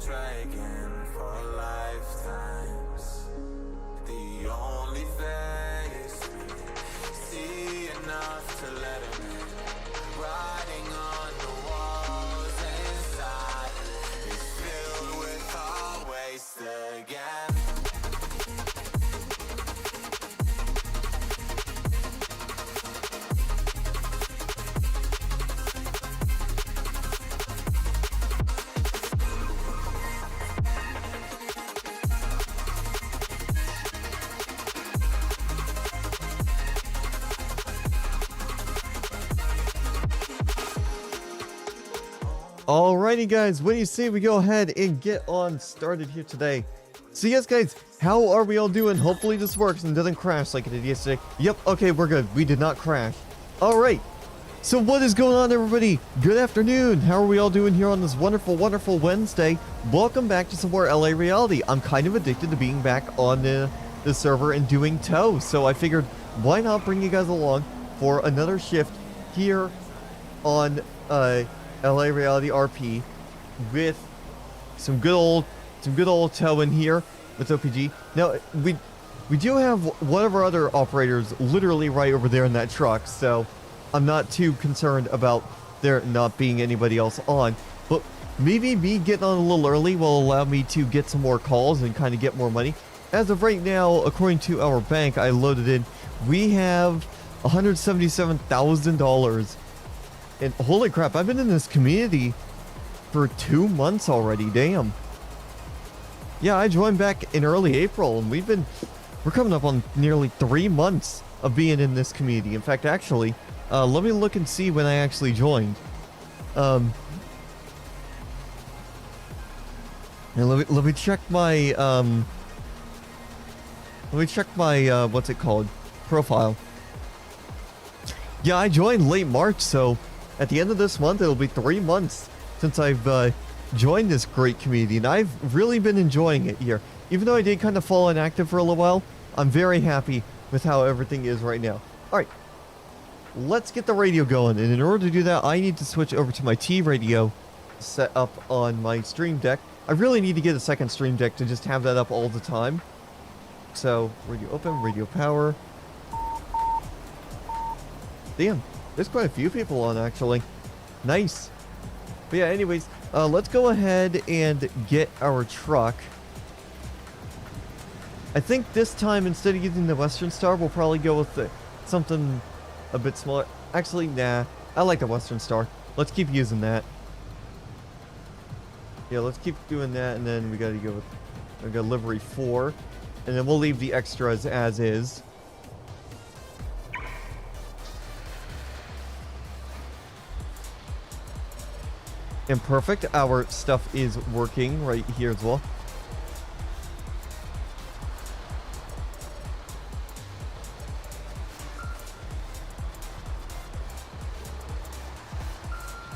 dragon for lifetimes. The only face we see enough to let him in. Writing on the walls inside is filled with our waste again. Alrighty guys, what do you say we go ahead and get on started here today? So yes guys, how are we all doing? Hopefully this works and doesn't crash like it did yesterday. Yep, okay, we're good. We did not crash. Alright, so what is going on everybody? Good afternoon. How are we all doing here on this wonderful, wonderful Wednesday? Welcome back to some more LA Reality. I'm kind of addicted to being back on the server and doing tow, so I figured why not bring you guys along for another shift here on LA Reality RP with some good old tow in here with OPG. Now we do have one of our other operators literally right over there in that truck, so I'm not too concerned about there not being anybody else on. But maybe me getting on a little early will allow me to get some more calls and kind of get more money. As of right now, according to our bank I loaded in, we have $177,000. And holy crap, I've been in this community for 2 months already, damn. Yeah, I joined back in early April, and we're coming up on nearly 3 months of being in this community. In fact, actually, let me look and see when I actually joined. And let me check my, what's it called? Profile. Yeah, I joined late March, so at the end of this month, it'll be 3 months since I've joined this great community, and I've really been enjoying it here. Even though I did kind of fall inactive for a little while, I'm very happy with how everything is right now. Alright, let's get the radio going, and in order to do that, I need to switch over to my T radio set up on my stream deck. I really need to get a second stream deck to just have that up all the time. So, radio open, radio power. Damn. There's quite a few people on, actually. Nice. But yeah, anyways, let's go ahead and get our truck. I think this time, instead of using the Western Star, we'll probably go with something a bit smaller. Actually, nah. I like the Western Star. Let's keep using that. Yeah, let's keep doing that, and then we gotta go with... we got livery 4. And then we'll leave the extras as is. And perfect, our stuff is working right here as well.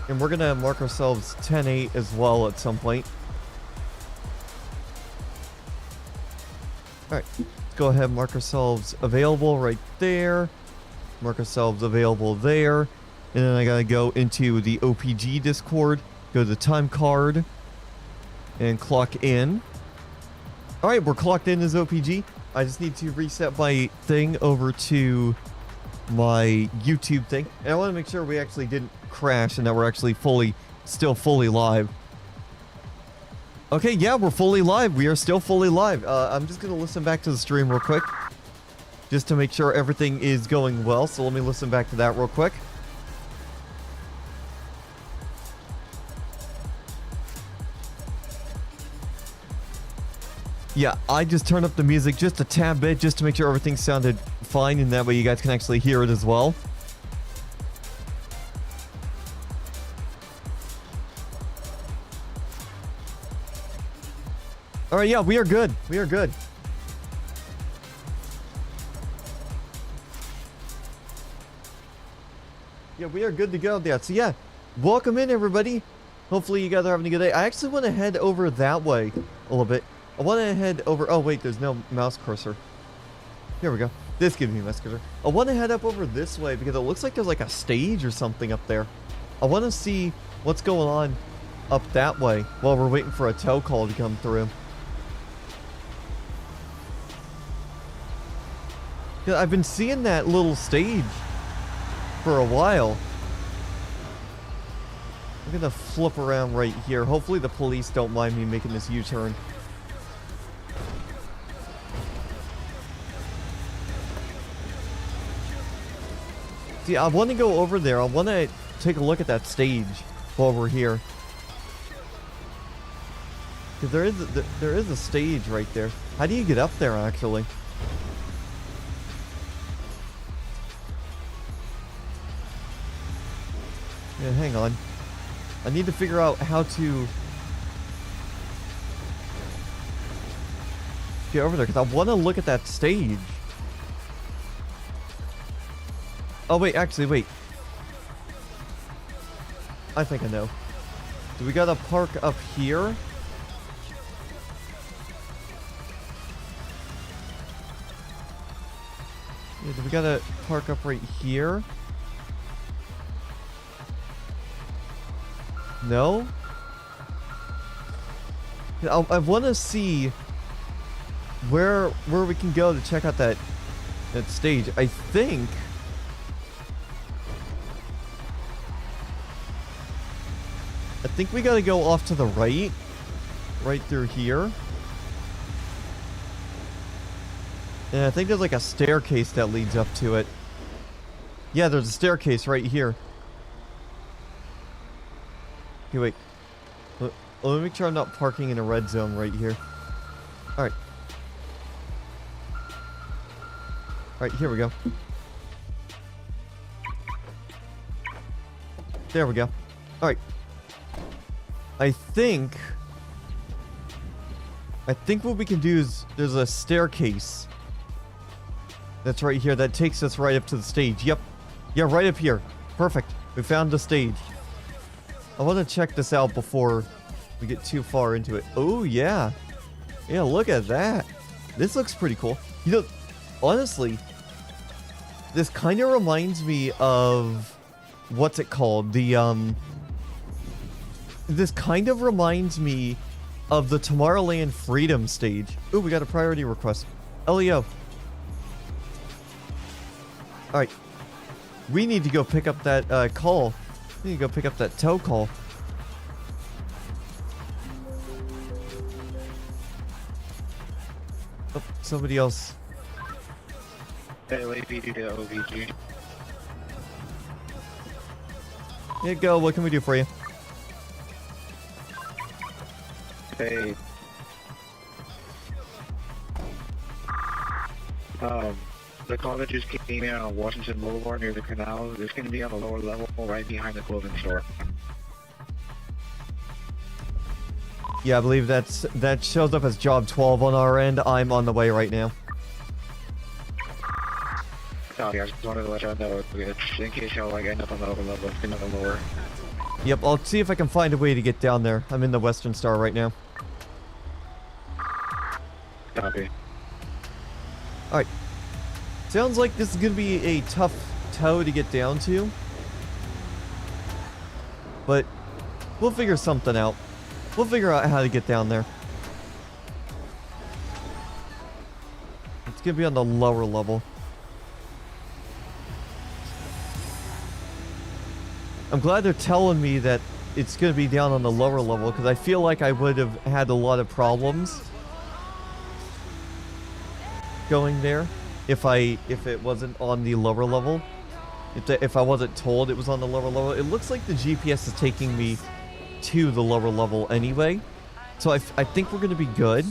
And we're gonna mark ourselves 10-8 as well at some point. Alright, let's go ahead and mark ourselves available right there. Mark ourselves available there. And then I gotta go into the OPG Discord. Go to the time card and clock in. Alright, we're clocked in as OPG. I just need to reset my thing over to my YouTube thing. And I want to make sure we actually didn't crash and that we're actually still fully live. Okay, yeah, we're fully live. We are still fully live. I'm just going to listen back to the stream real quick, just to make sure everything is going well. So let me listen back to that real quick. Yeah, I just turned up the music just a tad bit just to make sure everything sounded fine, and that way you guys can actually hear it as well. Alright, yeah, we are good. We are good. Yeah, we are good to go there. So yeah, welcome in everybody. Hopefully you guys are having a good day. I actually want to head over that way a little bit. I want to head over... oh, wait, there's no mouse cursor. Here we go. This gives me a mouse cursor. I want to head up over this way because it looks like there's like a stage or something up there. I want to see what's going on up that way while we're waiting for a tow call to come through. Yeah, I've been seeing that little stage for a while. I'm gonna flip around right here. Hopefully the police don't mind me making this U-turn. See, I want to go over there. I want to take a look at that stage while we're here. Because there is a stage right there. How do you get up there, actually? Yeah, hang on. I need to figure out how to get over there, because I want to look at that stage. Oh, wait, actually, wait. I think I know. Do we gotta park up here? Yeah, do we gotta park up right here? No? I want to see where we can go to check out that stage. I think we gotta go off to the right through here. And I think there's like a staircase that leads up to it. Yeah, there's a staircase right here. Okay, wait. Let me make sure I'm not parking in a red zone right here. Alright. Alright, here we go. There we go. Alright. I think what we can do is there's a staircase that's right here that takes us right up to the stage. Yep. Yeah, right up here. Perfect. We found the stage. I want to check this out before we get too far into it. Oh, yeah. Yeah, look at that. This looks pretty cool. You know, honestly, this kind of reminds me of... What's it called? This kind of reminds me of the Tomorrowland Freedom stage. Ooh, we got a priority request. LEO. Alright. We need to go pick up that call. We need to go pick up that tow call. Oh, somebody else. LAPD to OVG. Here you go. What can we do for you? Hey. The caller just came in on Washington Boulevard near the canal. It's going to be on the lower level, right behind the clothing store. Yeah, I believe that shows up as job 12 on our end. I'm on the way right now. Sorry, I just wanted to let you know, in case y'all like end up on the lower level, it's going to be lower. Yep, I'll see if I can find a way to get down there. I'm in the Western Star right now. Copy. Alright. Sounds like this is going to be a tough tow to get down to. But we'll figure something out. We'll figure out how to get down there. It's going to be on the lower level. I'm glad they're telling me that it's going to be down on the lower level, because I feel like I would have had a lot of problems going there if it wasn't on the lower level. If I wasn't told it was on the lower level. It looks like the GPS is taking me to the lower level anyway. So I think we're going to be good.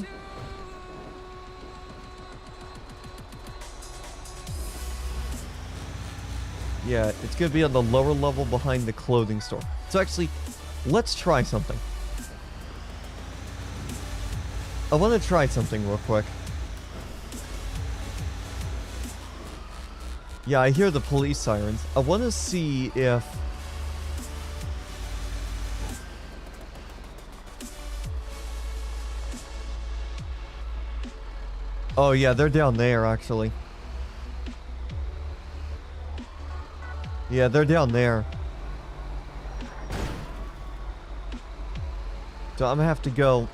Yeah, it's going to be on the lower level behind the clothing store. So actually, let's try something. I want to try something real quick. Yeah, I hear the police sirens. I want to see if... Oh yeah, they're down there actually. Yeah, they're down there. So I'm gonna have to go.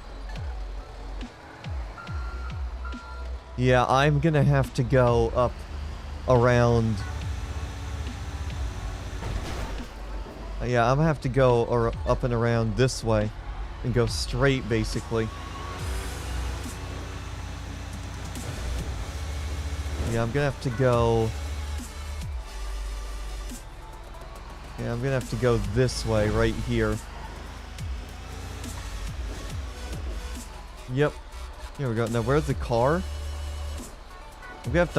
Yeah, I'm gonna have to go up around. Yeah, I'm gonna have to go up and around this way and go straight, basically. Yeah, I'm gonna have to go. Yeah, I'm gonna have to go this way, right here. Yep. Here we go. Now, where's the car? I'm gonna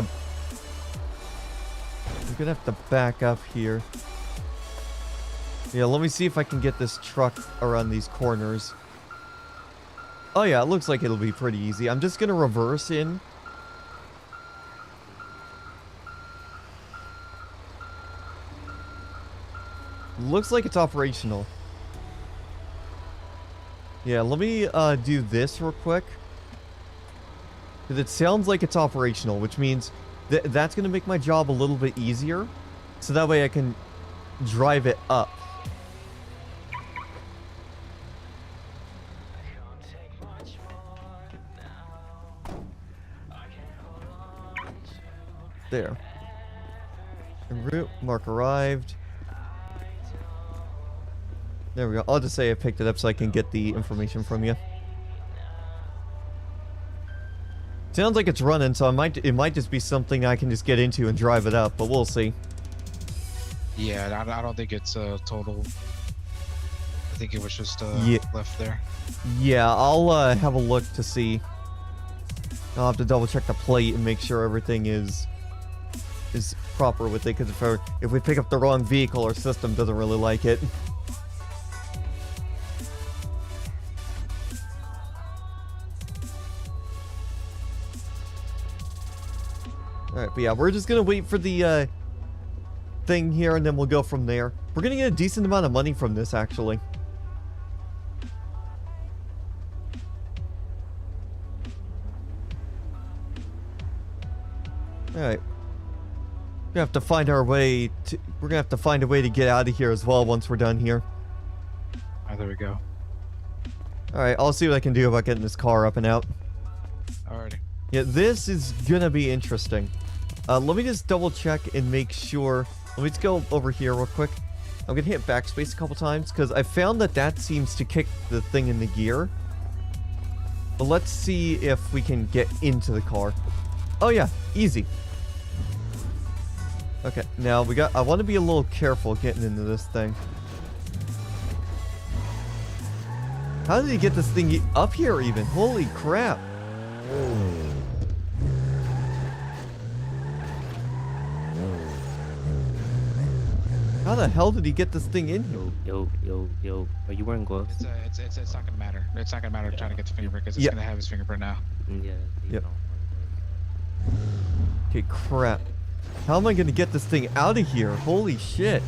have to back up here. Yeah, let me see if I can get this truck around these corners. Oh yeah, it looks like it'll be pretty easy. I'm just gonna reverse in. Looks like it's operational. Yeah, let me do this real quick. Because it sounds like it's operational, which means that's going to make my job a little bit easier. So that way I can drive it up. There. En route, mark arrived. There we go. I'll just say I picked it up so I can get the information from you. Sounds like it's running, so it might just be something I can just get into and drive it up, but we'll see. Yeah, I don't think it's total. I think it was just left there. Yeah, I'll have a look to see. I'll have to double check the plate and make sure everything is proper with it, because if we pick up the wrong vehicle, our system doesn't really like it. Alright, but yeah, we're just gonna wait for the thing here, and then we'll go from there. We're gonna get a decent amount of money from this, actually. Alright. We're gonna have to find our way to... We're gonna have to find a way to get out of here as well once we're done here. Oh, there we go. Alright, I'll see what I can do about getting this car up and out. Alrighty. Yeah, this is gonna be interesting. Let me just double check and make sure. Let me just go over here real quick. I'm gonna hit backspace a couple times because I found that seems to kick the thing in the gear. But let's see if we can get into the car. Oh yeah, easy. Okay, now I want to be a little careful getting into this thing. How did he get this thing up here even? Holy crap. How the hell did he get this thing in here? Yo. Are you wearing gloves? It's not gonna matter. It's not gonna matter trying to get the fingerprint because it's Yeah. gonna have his fingerprint now. Yeah. Yep. Okay, crap. How am I gonna get this thing out of here? Holy shit.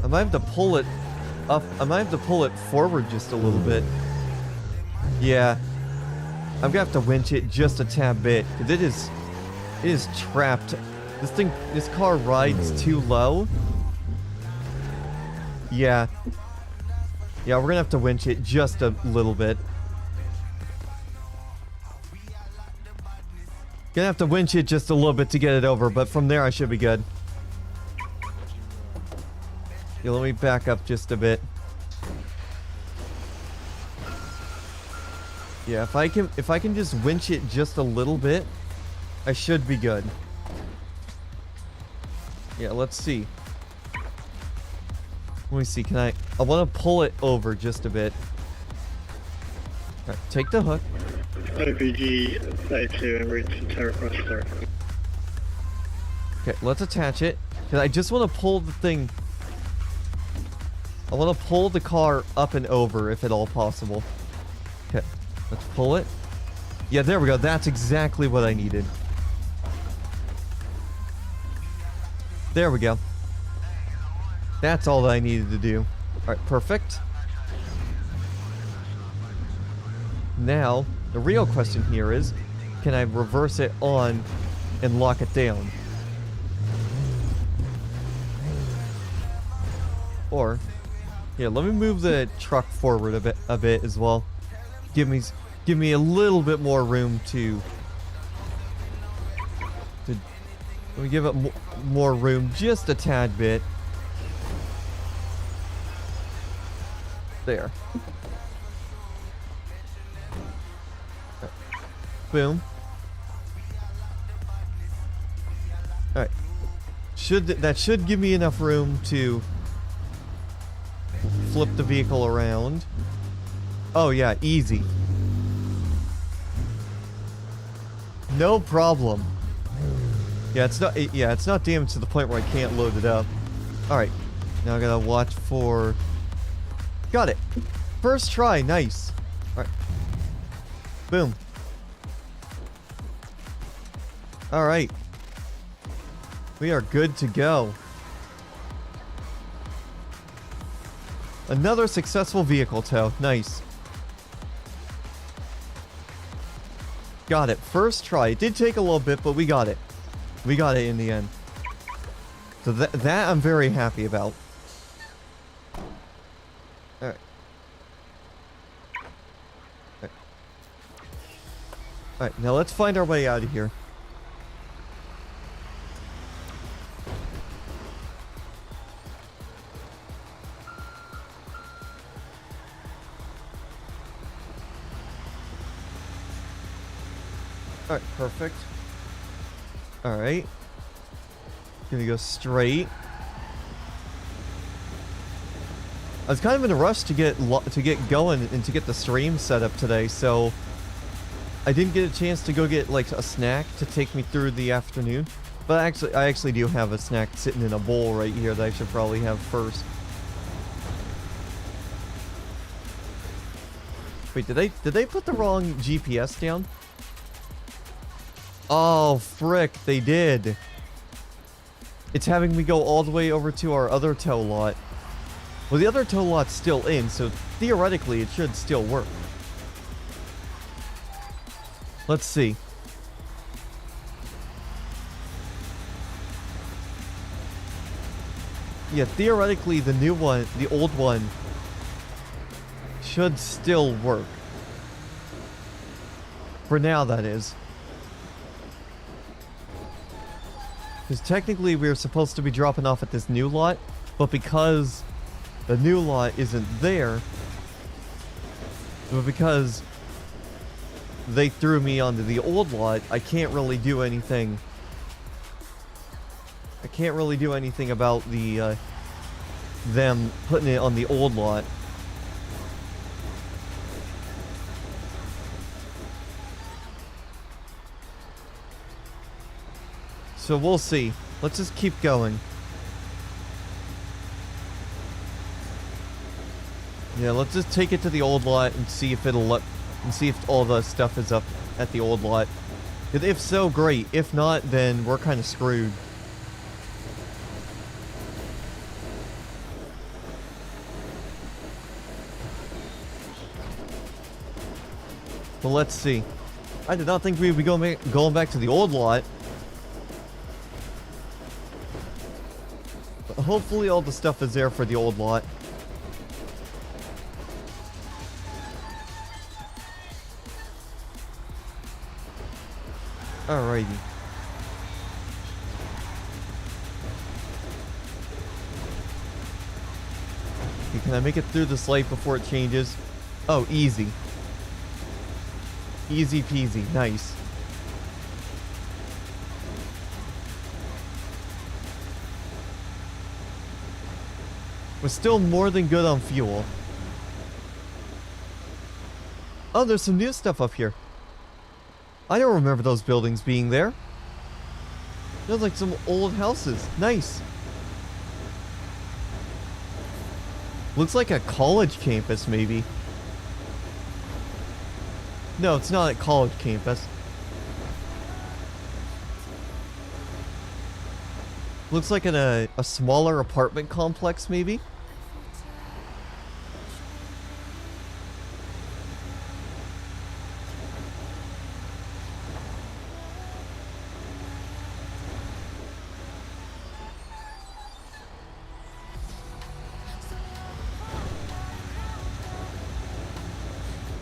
I might have to pull it up. I might have to pull it forward just a little bit. Yeah. I'm gonna have to winch it just a tad bit, because it is trapped. This car rides too low. Yeah. Yeah, we're gonna have to winch it just a little bit. Gonna have to winch it just a little bit to get it over, but from there I should be good. Yeah, let me back up just a bit. Yeah, if I can just winch it just a little bit, I should be good. Yeah, let's see. Let me see, I want to pull it over just a bit. Alright, take the hook. OPG 32 en route to Terra Cross Clerk. Okay, let's attach it. Cause I just want to pull the thing. I want to pull the car up and over if at all possible. Okay, let's pull it. Yeah, there we go. That's exactly what I needed. There we go. That's all that I needed to do. Alright, perfect. Now, the real question here is, can I reverse it on and lock it down? Or, yeah, let me move the truck forward a bit as well. Give me a little bit more room to let me give it more room, just a tad bit. There. Boom. Alright. That should give me enough room to flip the vehicle around. Oh yeah, easy. No problem. Yeah, it's not damaged to the point where I can't load it up. Alright. Now I gotta watch for... Got it. First try, nice. Alright. Boom. Alright. We are good to go. Another successful vehicle tow. Nice. Got it. First try. It did take a little bit, but we got it. We got it in the end. So that I'm very happy about. Alright. Alright, now let's find our way out of here. Alright, perfect. Alright. Gonna go straight. I was kind of in a rush to get going and to get the stream set up today, so I didn't get a chance to go get like a snack to take me through the afternoon. But I actually do have a snack sitting in a bowl right here that I should probably have first. Wait, did they put the wrong GPS down? Oh, frick, they did. It's having me go all the way over to our other tow lot. Well, the other tow lot's still in, so theoretically it should still work. Let's see. Yeah, theoretically the new one, the old one, should still work. For now, that is. Because technically we were supposed to be dropping off at this new lot, but because the new lot isn't there, but because they threw me onto the old lot, I can't really do anything. I can't really do anything about the them putting it on the old lot. So we'll see. Let's just keep going. Yeah, let's just take it to the old lot and see if it'll and see if all the stuff is up at the old lot. If so, great. If not, then we're kind of screwed. Well, let's see. I did not think we'd be going back to the old lot. But hopefully all the stuff is there for the old lot. Alrighty. Okay, can I make it through this light before it changes? Oh, easy. Easy peasy. Nice. We're still more than good on fuel. Oh, there's some new stuff up here. I don't remember those buildings being there. There's like some old houses. Nice. Looks like a college campus, maybe. No, it's not a college campus. Looks like a smaller apartment complex, maybe.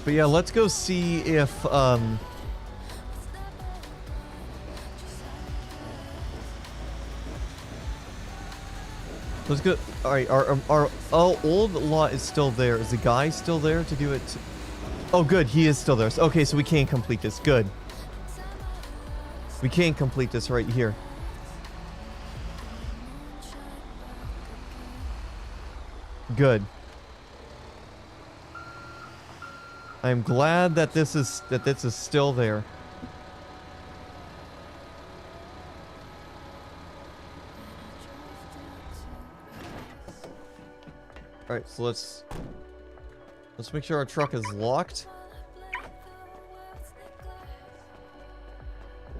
But yeah, let's go see if let's go. All right, our old lot is still there. Is the guy still there to do it? Oh, good. He is still there. Okay, so we can complete this. Good. We can complete this right here. Good. I'm glad that this is still there. All right, so let's make sure our truck is locked.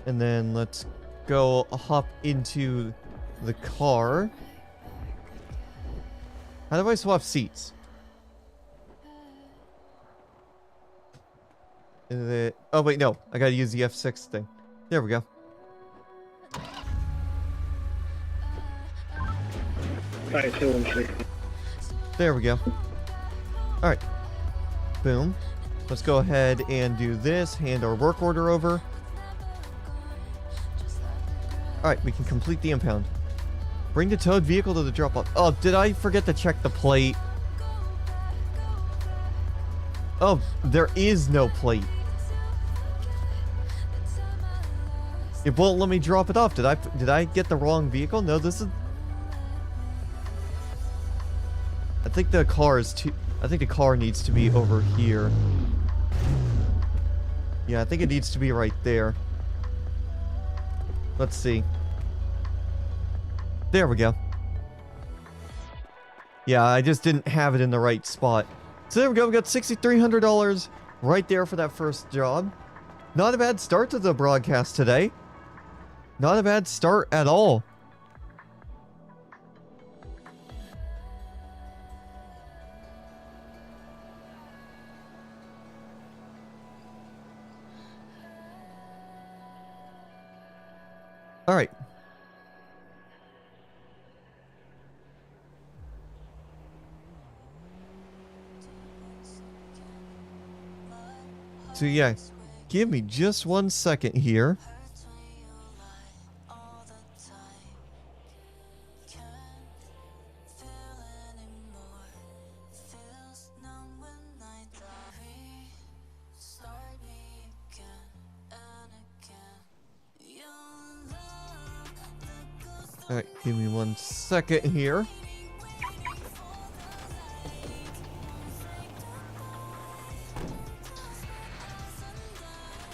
And then let's go hop into the car. How do I swap seats? Oh wait, no. I gotta use the F6 thing. There we go. Alright, so I'm sure. There we go. Alright. Boom. Let's go ahead and do this. Hand our work order over. Alright, we can complete the impound. Bring the towed vehicle to the drop-off. Oh, did I forget to check the plate? Oh, there is no plate. It won't let me drop it off. Did I get the wrong vehicle? No, this is... I think the car is too... I think the car needs to be over here. Yeah, I think it needs to be right there. Let's see. There we go. Yeah, I just didn't have it in the right spot. So there we go. We got $6,300 right there for that first job. Not a bad start to the broadcast today. Not a bad start at all. All right. So yeah, give me just 1 second here. Alright, give me 1 second here.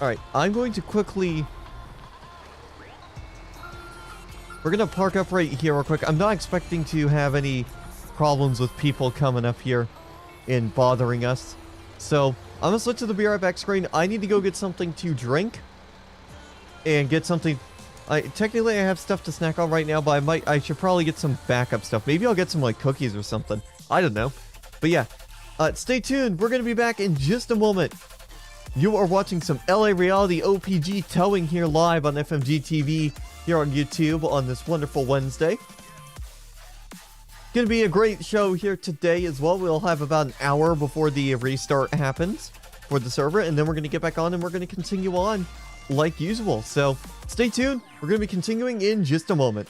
Alright, I'm going to quickly... We're gonna park up right here real quick. I'm not expecting to have any problems with people coming up here and bothering us. So, I'm gonna switch to the Be Right Back screen. I need to go get something to drink. And get something... technically I have stuff to snack on right now, but I should probably get some backup stuff. Maybe I'll get some like cookies or something. I don't know. But yeah, stay tuned. We're gonna be back in just a moment. You are watching some LA Reality OPG towing here live on FMG TV here on YouTube on this wonderful Wednesday. Gonna be a great show here today as well. We'll have about an hour before the restart happens for the server, and then we're gonna get back on and we're gonna continue on like usual. So stay tuned. We're gonna be continuing in just a moment.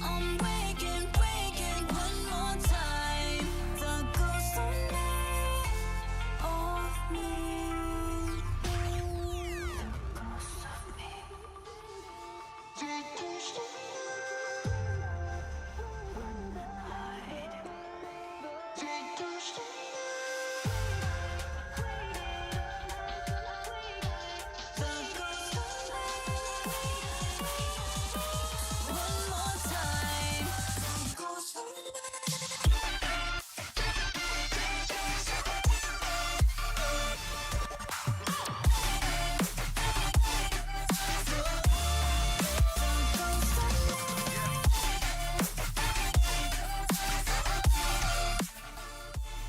I'm waking.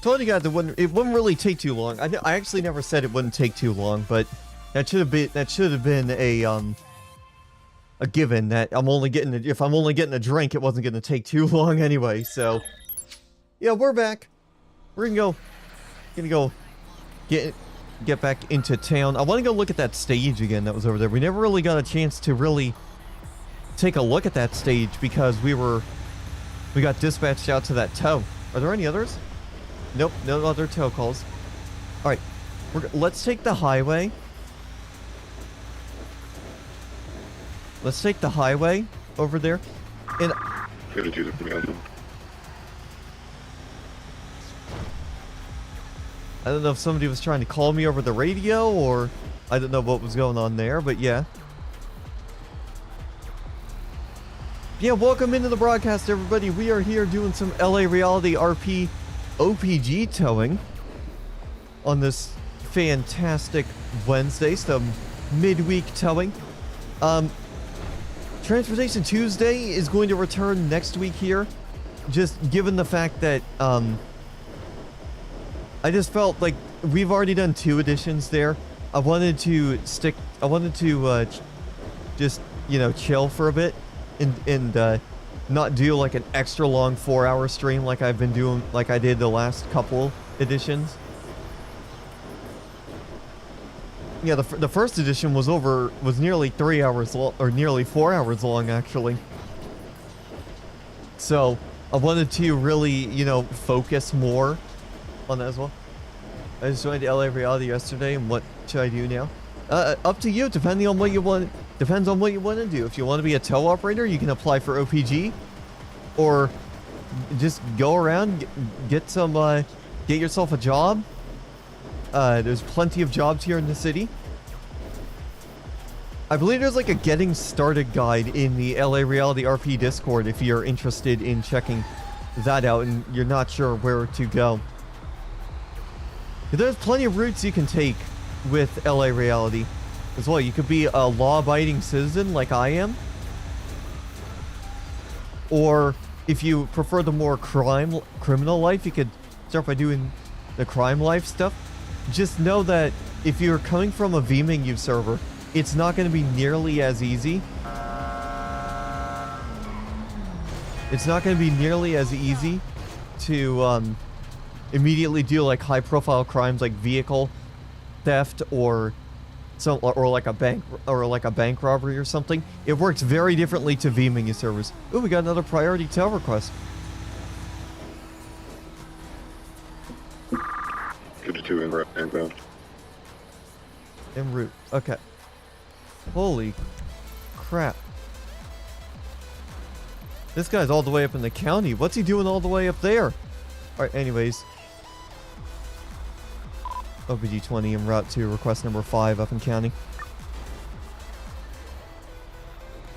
told you guys it wouldn't really take too long. I actually never said it wouldn't take too long, but that should have been a given that if I'm only getting a drink, it wasn't gonna take too long anyway. So yeah, we're back. We're gonna go get back into town. I want to go look at that stage again that was over there. We never really got a chance to really take a look at that stage because we got dispatched out to that tow. Are there any others? Nope, no other tow calls. All right, let's take the highway. Let's take the highway over there. And 52 to Command. I don't know if somebody was trying to call me over the radio or I don't know what was going on there, but yeah. Yeah, welcome into the broadcast, everybody. We are here doing some LA Reality RP OPG towing on this fantastic Wednesday, some midweek towing. Transportation Tuesday is going to return next week here, just given the fact that I just felt like we've already done 2 editions there. I wanted to just, you know, chill for a bit and not do like an extra long 4-hour stream like I've been doing, like I did the last couple editions. Yeah, the first edition was nearly 3 hours long, or nearly 4 hours long actually. So I wanted to really, you know, focus more on that as well. I just joined LA Reality yesterday, and what should I do now? Up to you, depending on what you want. Depends on what you want to do. If you want to be a tow operator, you can apply for OPG, or just go around, get yourself a job. There's plenty of jobs here in the city. I believe there's like a getting started guide in the LA Reality RP Discord if you're interested in checking that out and you're not sure where to go. There's plenty of routes you can take with LA Reality as well. You could be a law-abiding citizen like I am, or if you prefer the more criminal life, you could start by doing the crime life stuff. Just know that if you're coming from a VMingU server, it's not going to be nearly as easy. It's not going to be nearly as easy to immediately do like high-profile crimes like vehicle theft or like a bank robbery or something. It works very differently to VMingU servers. Ooh, we got another priority tow request. 52 inbound. En route. Okay. Holy crap. This guy's all the way up in the county. What's he doing all the way up there? Alright, anyways. OPG 20 en route to request number 5 up in county.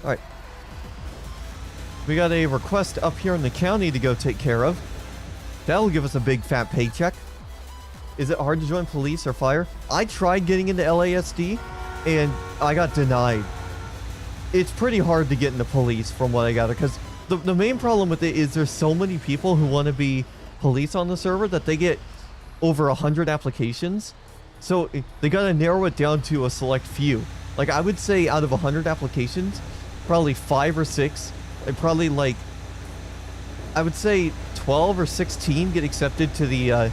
Alright. We got a request up here in the county to go take care of. That'll give us a big fat paycheck. Is it hard to join police or fire? I tried getting into LASD and I got denied. It's pretty hard to get into police from what I gather, because the main problem with it is there's so many people who want to be police on the server that they get over 100 applications. So they gotta narrow it down to a select few. Like I would say out of 100 applications, probably 5 or 6, and probably like, I would say 12 or 16 get accepted to the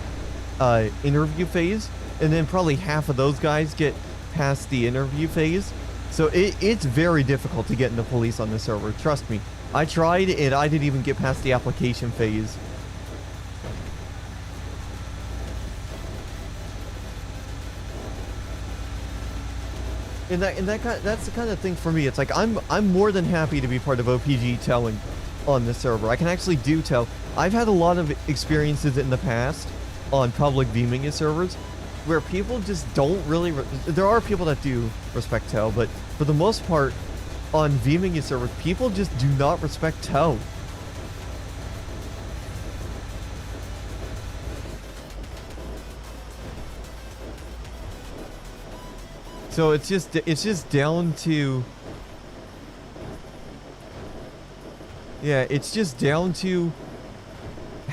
interview phase, and then probably half of those guys get past the interview phase. So it's very difficult to get into police on the server, trust me. I tried and I didn't even get past the application phase. And that's the kind of thing for me. It's like I'm more than happy to be part of OPG towing on the server. I can actually do tow. I've had a lot of experiences in the past on public VMingU servers where people just don't really there are people that do respect tow, but for the most part on VMingU servers, people just do not respect tow. So it's just down to, yeah, it's just down to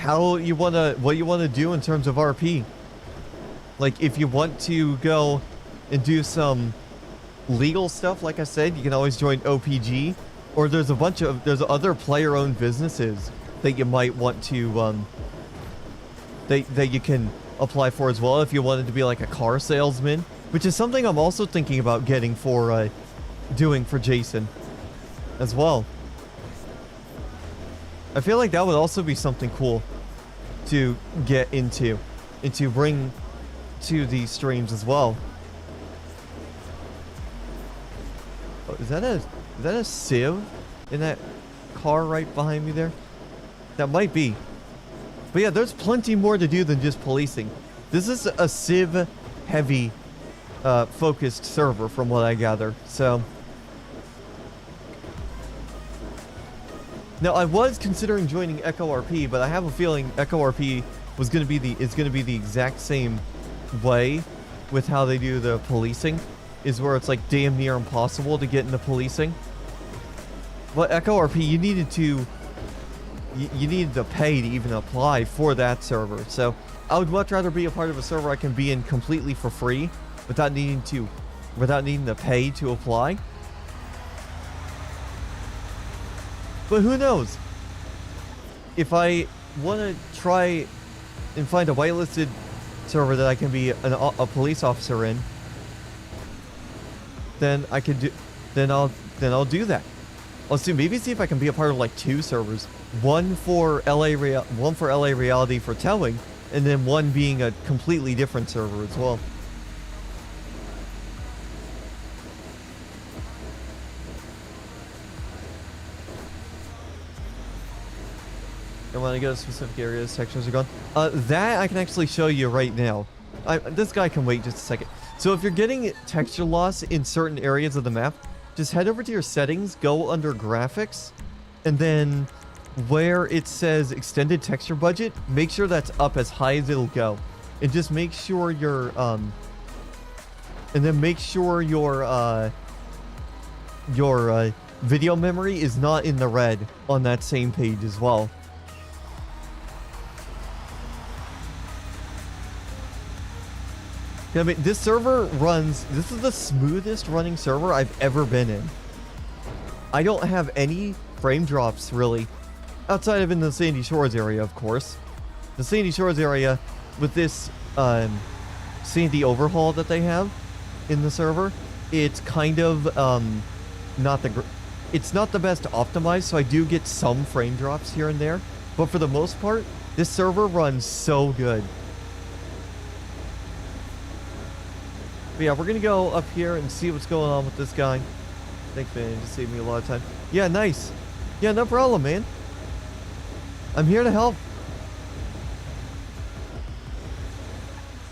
what you wanna do in terms of RP. Like, if you want to go and do some legal stuff, like I said, you can always join OPG, or there's other player-owned businesses that you might want to that you can apply for as well if you wanted to be like a car salesman, which is something I'm also thinking about getting for doing for Jason as well. I feel like that would also be something cool to get into and to bring to these streams as well. Oh, is that a Civ in that car right behind me there? That might be. But yeah, there's plenty more to do than just policing. This is a Civ heavy focused server from what I gather. So now I was considering joining Echo RP, but I have a feeling Echo RP is going to be the exact same way with how they do the policing, is where it's like damn near impossible to get into policing. But Echo RP, you needed to pay to even apply for that server. So I would much rather be a part of a server I can be in completely for free without needing to pay to apply. But who knows? If I want to try and find a whitelisted server that I can be a police officer in, then I could do. Then I'll do that. I'll maybe see if I can be a part of like 2 servers. One for LA Reality for towing, and then one being a completely different server as well. I want to go to specific areas, textures are gone. That I can actually show you right now. This guy can wait just a second. So if you're getting texture loss in certain areas of the map, just head over to your settings, go under graphics, and then where it says extended texture budget, make sure that's up as high as it'll go. And just make sure your video memory is not in the red on that same page as well. I mean, this is the smoothest running server I've ever been in. I don't have any frame drops, really. Outside of in the Sandy Shores area, of course. The Sandy Shores area, with this Sandy overhaul that they have in the server, it's kind of it's not the best optimized, so I do get some frame drops here and there. But for the most part, this server runs so good. But yeah, we're gonna go up here and see what's going on with this guy. Thanks, man. Just saved me a lot of time. Yeah, nice. Yeah, no problem, man. I'm here to help.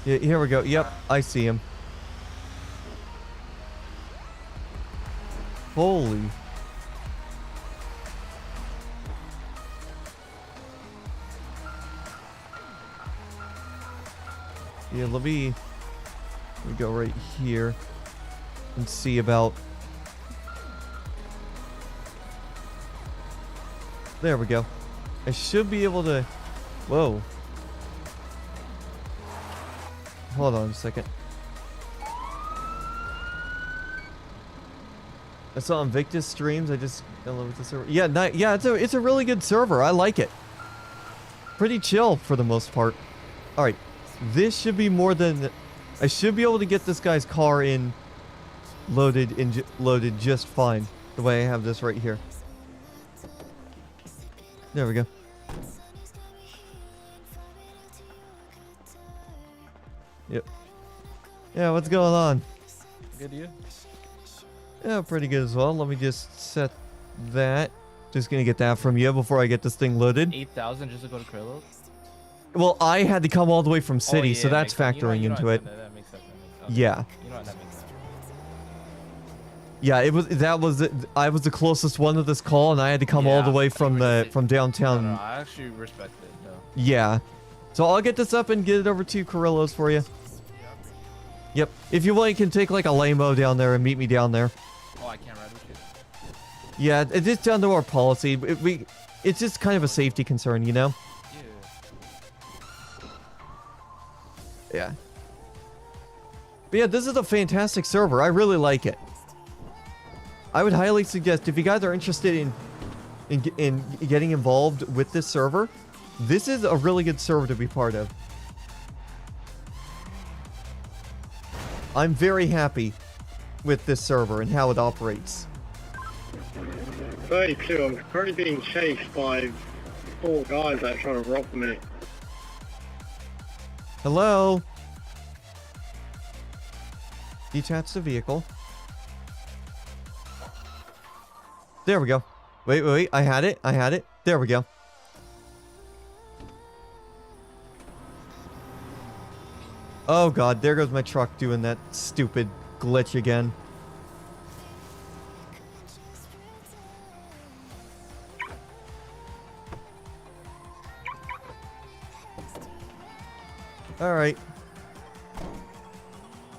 Yeah, here we go. Yep, I see him. Holy. Yeah, let me go right here and see about. There we go. I should be able to. Whoa. Hold on a second. I saw Invictus streams. I just downloaded the server. Yeah, yeah, it's a really good server. I like it. Pretty chill for the most part. All right, this should be more than. I should be able to get this guy's car in loaded just fine. The way I have this right here. There we go. Yep. Yeah, what's going on? Good, you? Yeah, pretty good as well. Let me just set that. Just gonna get that from you before I get this thing loaded. 8,000 just to go to Krillos? Well, I had to come all the way from city, yeah, so that's factoring into it. That makes sense. Okay. Yeah. You know what, that makes sense. Yeah, I was the closest one to this call, and I had to come all the way from downtown. No, I actually respect it. No. Yeah. So I'll get this up and get it over to Carrillo's for you. Yep. If you want, you can take like a lamo down there and meet me down there. Oh, I can't ride with you. Yeah, it's just down to our policy. It's just kind of a safety concern, you know? Yeah. Yeah. But yeah, this is a fantastic server. I really like it. I would highly suggest if you guys are interested in getting involved with this server, this is a really good server to be part of. I'm very happy with this server and how it operates. 32, I'm currently being chased by 4 guys that are trying to rob me. Hello? Detach the vehicle. There we go. Wait. I had it. There we go. Oh god, there goes my truck doing that stupid glitch again. Alright.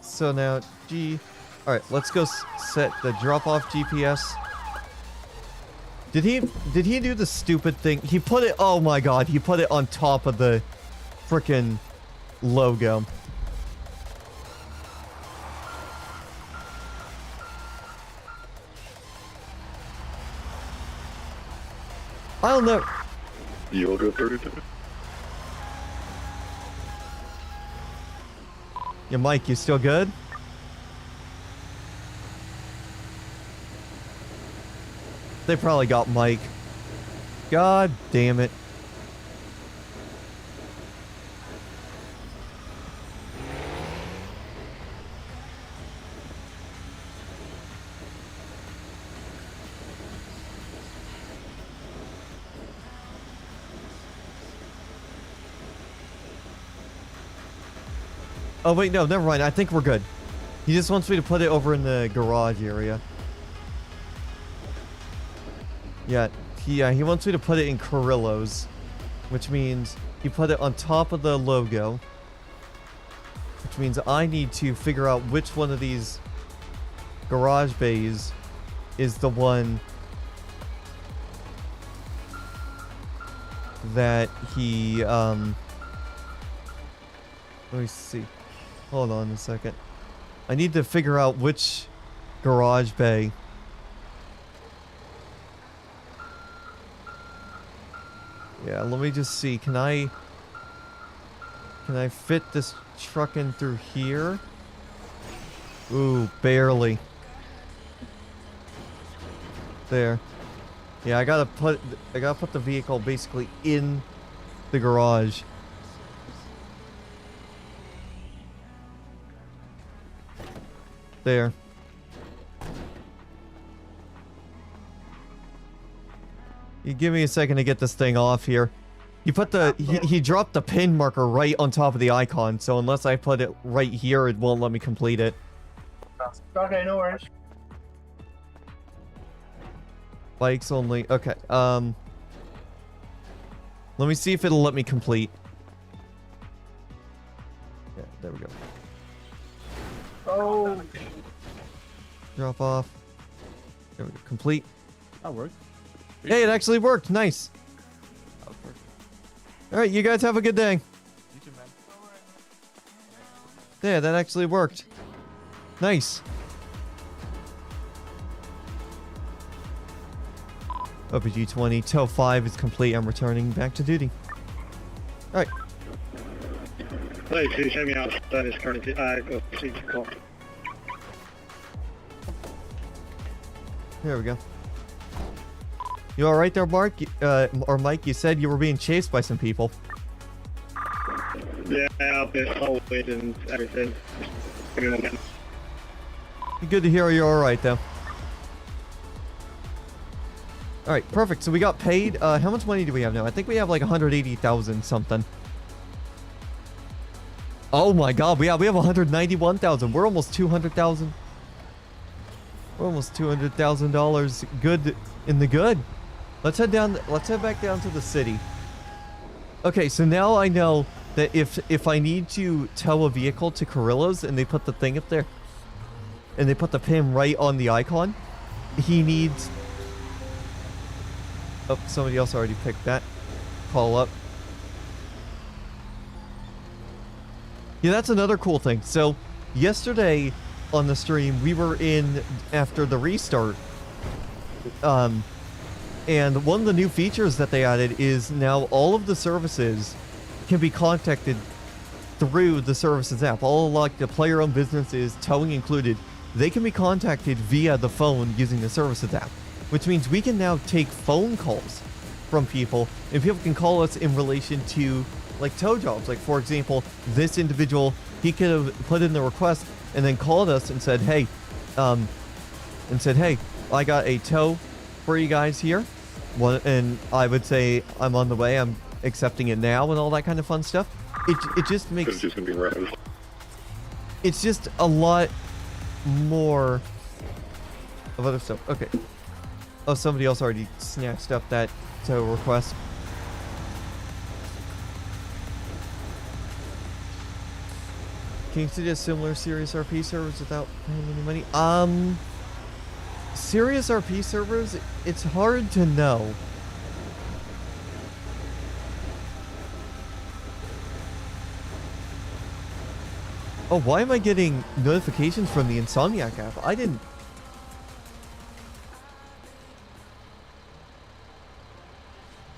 So now, Alright, let's go set the drop-off GPS. Did he do the stupid thing? He put it, oh my god, he put it on top of the frickin' logo. I'll never... Yoga 32. Yeah, Mike, you still good? They probably got Mike. God damn it. Oh wait, no, never mind. I think we're good. He just wants me to put it over in the garage area. Yeah, he wants me to put it in Carrillo's, which means he put it on top of the logo, which means I need to figure out which one of these garage bays is the one that he, let me see. Hold on a second. I need to figure out which garage bay. Yeah, let me just see. Can I fit this truck in through here? Ooh, barely. There. Yeah, I gotta put the vehicle basically in the garage. There. You give me a second to get this thing off here. You put the... He dropped the pin marker right on top of the icon, so unless I put it right here, it won't let me complete it. Okay, no worries. Bikes only. Okay, let me see if it'll let me complete. Yeah, there we go. Oh. Drop off. There we go. Complete. That worked. Hey, it actually worked. Nice. That was perfect. Alright, you guys have a good day. You too, man. Yeah, that actually worked. Nice. OPG 20, tow 5 is complete. I'm returning back to duty. Alright. 32, send me outside his current, go see the call. There we go. You alright there, Mark? Or Mike, you said you were being chased by some people. Yeah, I've been always and everything. Give me 1 minute. Good to hear you're alright, though. Alright, perfect. So we got paid. How much money do we have now? I think we have like 180,000 something. Oh my god, we have 191,000. We're almost 200,000. We're almost $200,000 good in the good. Let's head back down to the city. Okay, so now I know that if I need to tow a vehicle to Carrillo's and they put the thing up there and they put the pin right on the icon, he needs... Oh, somebody else already picked that. Call up. Yeah, that's another cool thing. So, yesterday on the stream, we were in after the restart. And one of the new features that they added is now all of the services can be contacted through the services app. All like the player-owned businesses, towing included, they can be contacted via the phone using the services app, which means we can now take phone calls from people, and people can call us in relation to like tow jobs. Like for example, this individual, he could have put in the request and then called us and said, hey, I got a tow for you guys here. And I would say, I'm on the way, I'm accepting it now, and all that kind of fun stuff. It just makes... It's just gonna be right. It's just a lot more of other stuff. Okay. Oh, somebody else already snatched up that tow request. Can you suggest similar Serious RP servers without paying any money? Serious RP servers, it's hard to know. Oh, why am I getting notifications from the Insomniac app? I didn't...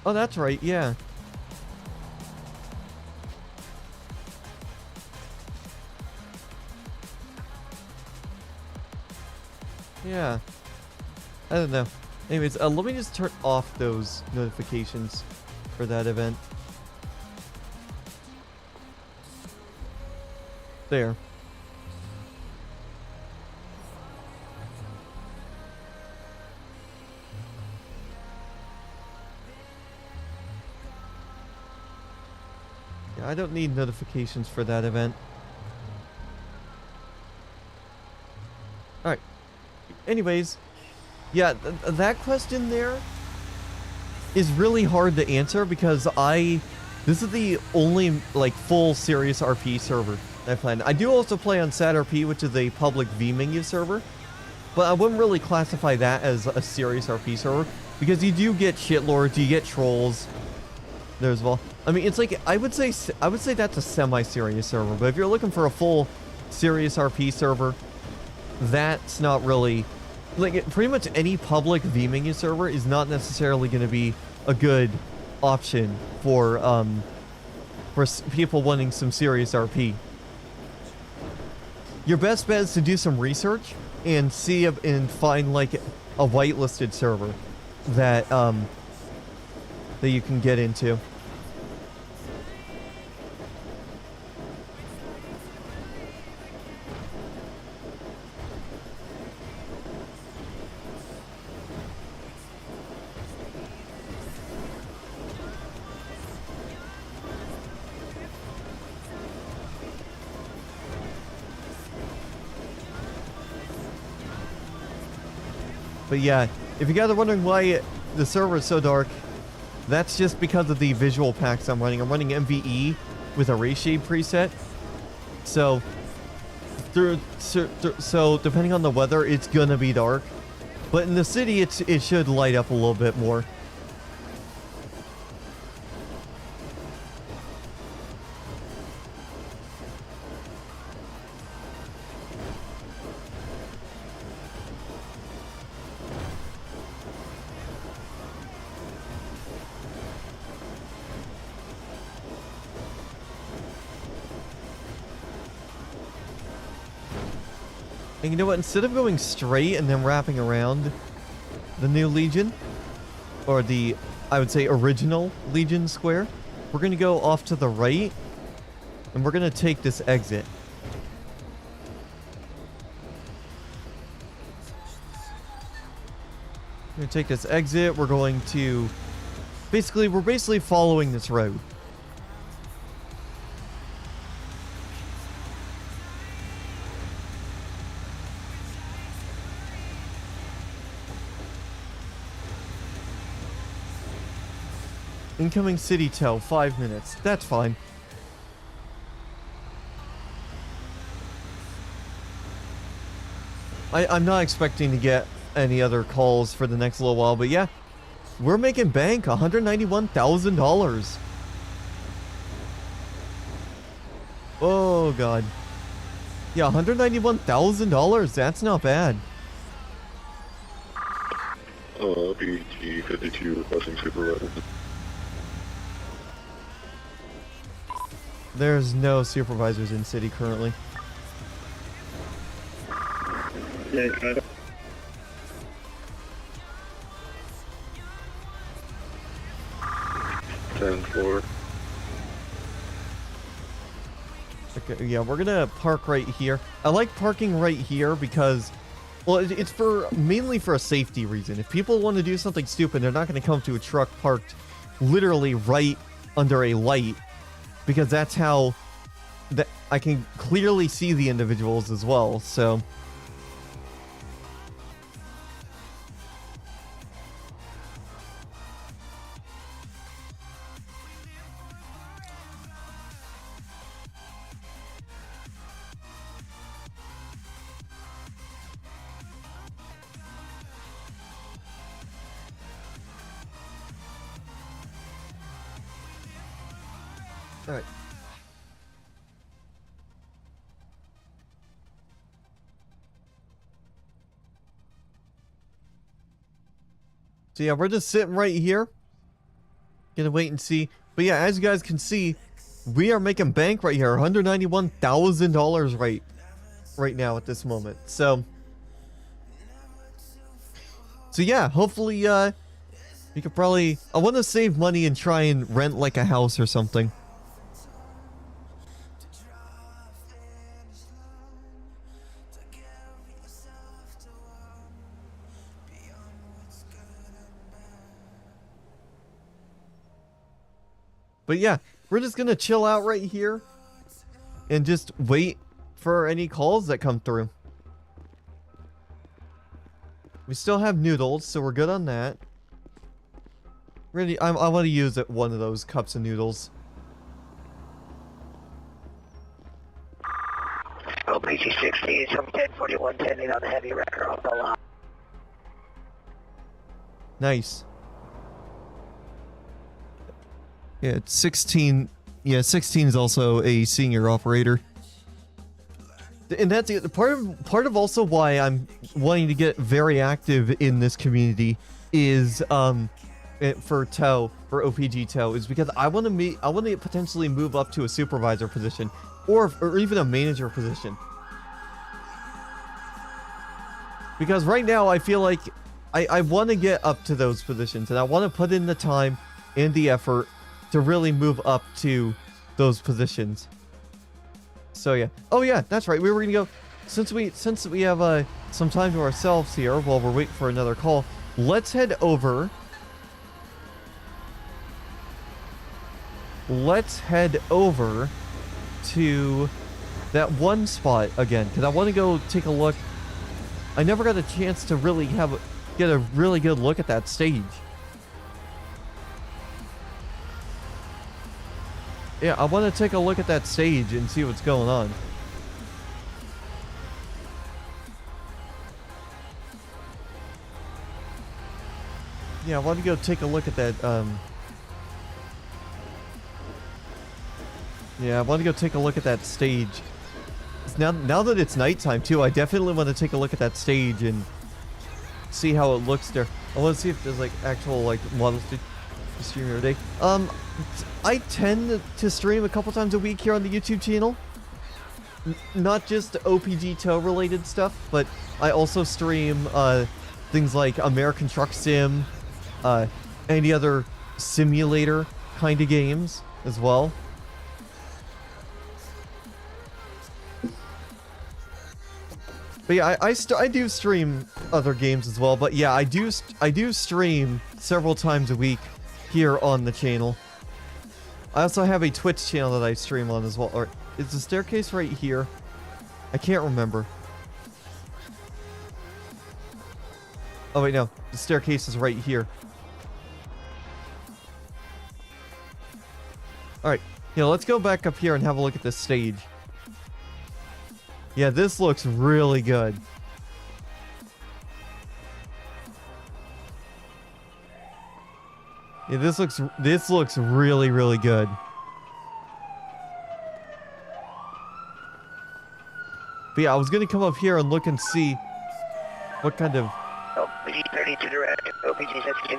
Oh, that's right, yeah. Yeah. I don't know. Anyways, let me just turn off those notifications for that event. There. Yeah, I don't need notifications for that event. Alright. Anyways, yeah, that question there is really hard to answer because this is the only like full Serious RP server I play. I do also play on SatRP, which is a public vMenu server, but I wouldn't really classify that as a Serious RP server because you do get shitlords, you get trolls there as well. I mean, it's like I would say that's a semi-serious server, but if you're looking for a full Serious RP server, that's not really like pretty much any public vMenu server is not necessarily going to be a good option for people wanting some serious RP. Your best bet is to do some research and see and find like a whitelisted server that that you can get into. But yeah, if you guys are wondering why the server is so dark, that's just because of the visual packs I'm running. I'm running MVE with a ray shade preset. So depending on the weather, it's gonna be dark. But in the city, it should light up a little bit more. And you know what? Instead of going straight and then wrapping around the new Legion, or the, I would say, original Legion Square, we're going to go off to the right, and we're going to take this exit. We're going to take this exit. We're going to... we're basically following this road. Incoming city tow, 5 minutes. That's fine. I'm not expecting to get any other calls for the next little while, but yeah, we're making bank, $191,000. Oh god. Yeah, $191,000. That's not bad. PG 52 requesting supervisor. There's no supervisors in city currently. Yeah, 10-4. Okay, yeah, we're gonna park right here. I like parking right here because, well, it's for mainly for a safety reason. If people want to do something stupid, they're not gonna come to a truck parked literally right under a light, because that's how that I can clearly see the individuals as well. So. All right. So yeah, we're just sitting right here. Gonna wait and see. But yeah, as you guys can see, we are making bank right here. $191,000 right now at this moment. So yeah, hopefully we could probably, I want to save money and try and rent like a house or something. But yeah, we're just gonna chill out right here and just wait for any calls that come through. We still have noodles, so we're good on that. Really, I want to use one of those cups of noodles. OPG 60, some 1041 10 on the heavy wrecker off the lot. Nice. Yeah, it's 16. Yeah, 16 is also a senior operator. And that's it. Part of also why I'm wanting to get very active in this community is for OPG tow is because I want to potentially move up to a supervisor position or even a manager position. Because right now I feel like I want to get up to those positions and I want to put in the time and the effort to really move up to those positions. So yeah. Oh yeah, that's right. We were gonna go since we have some time to ourselves here while we're waiting for another call. Let's head over. Let's head over to that one spot again because I want to go take a look. I never got a chance to really get a really good look at that stage. Yeah, I want to take a look at that stage and see what's going on. Yeah, I want to go take a look at that, yeah, I want to go take a look at that stage. Now that it's nighttime, too, I definitely want to take a look at that stage and see how it looks there. I want to see if there's, like, actual, like, models to stream every day. I tend to stream a couple times a week here on the YouTube channel. Not just OPG tow related stuff, but I also stream things like American Truck Sim, any other simulator kind of games as well. But yeah, I do stream other games as well. But yeah, I do stream several times a week here on the channel. I also have a Twitch channel that I stream on as well. Or is the staircase right here? I can't remember. Oh wait, no, the staircase is right here. All right, let's go back up here and have a look at this stage. Yeah, this looks really good. Yeah, this looks really, really good. But yeah, I was gonna come up here and look and see what kind of... OPG 32 direct. OPG 16.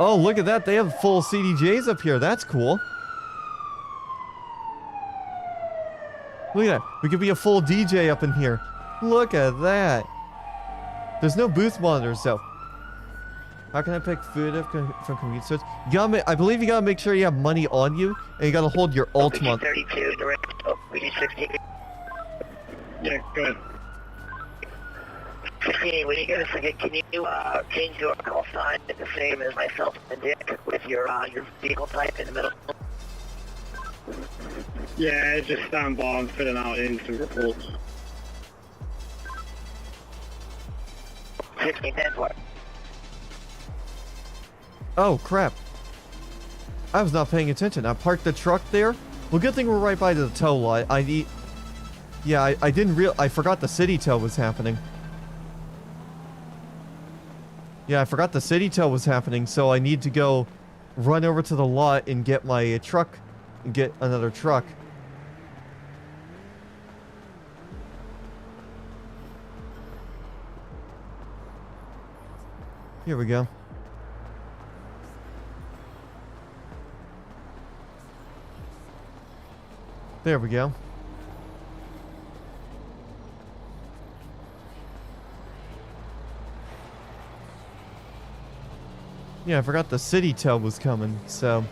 Oh, look at that. They have full CDJs up here. That's cool. Look at that. We could be a full DJ up in here. Look at that. There's no booth monitors, though. How can I pick food from convenience stores? You gotta I believe you gotta make sure you have money on you, and you gotta hold your Ultima. OPG 32 direct. OPG 16. Yeah, good. 16, when you get a second, can you change your call sign to the same as myself and Dick with your vehicle type in the middle? Yeah, just stand by and filling out instant reports. 16, 10 for. Oh, crap. I was not paying attention. I parked the truck there. Well, good thing we're right by the tow lot. Yeah, I didn't I forgot the city tow was happening. Yeah, I forgot the city tow was happening, so I need to go run over to the lot and get my truck, and get another truck. Here we go. There we go. Yeah, I forgot the city tow was coming, so...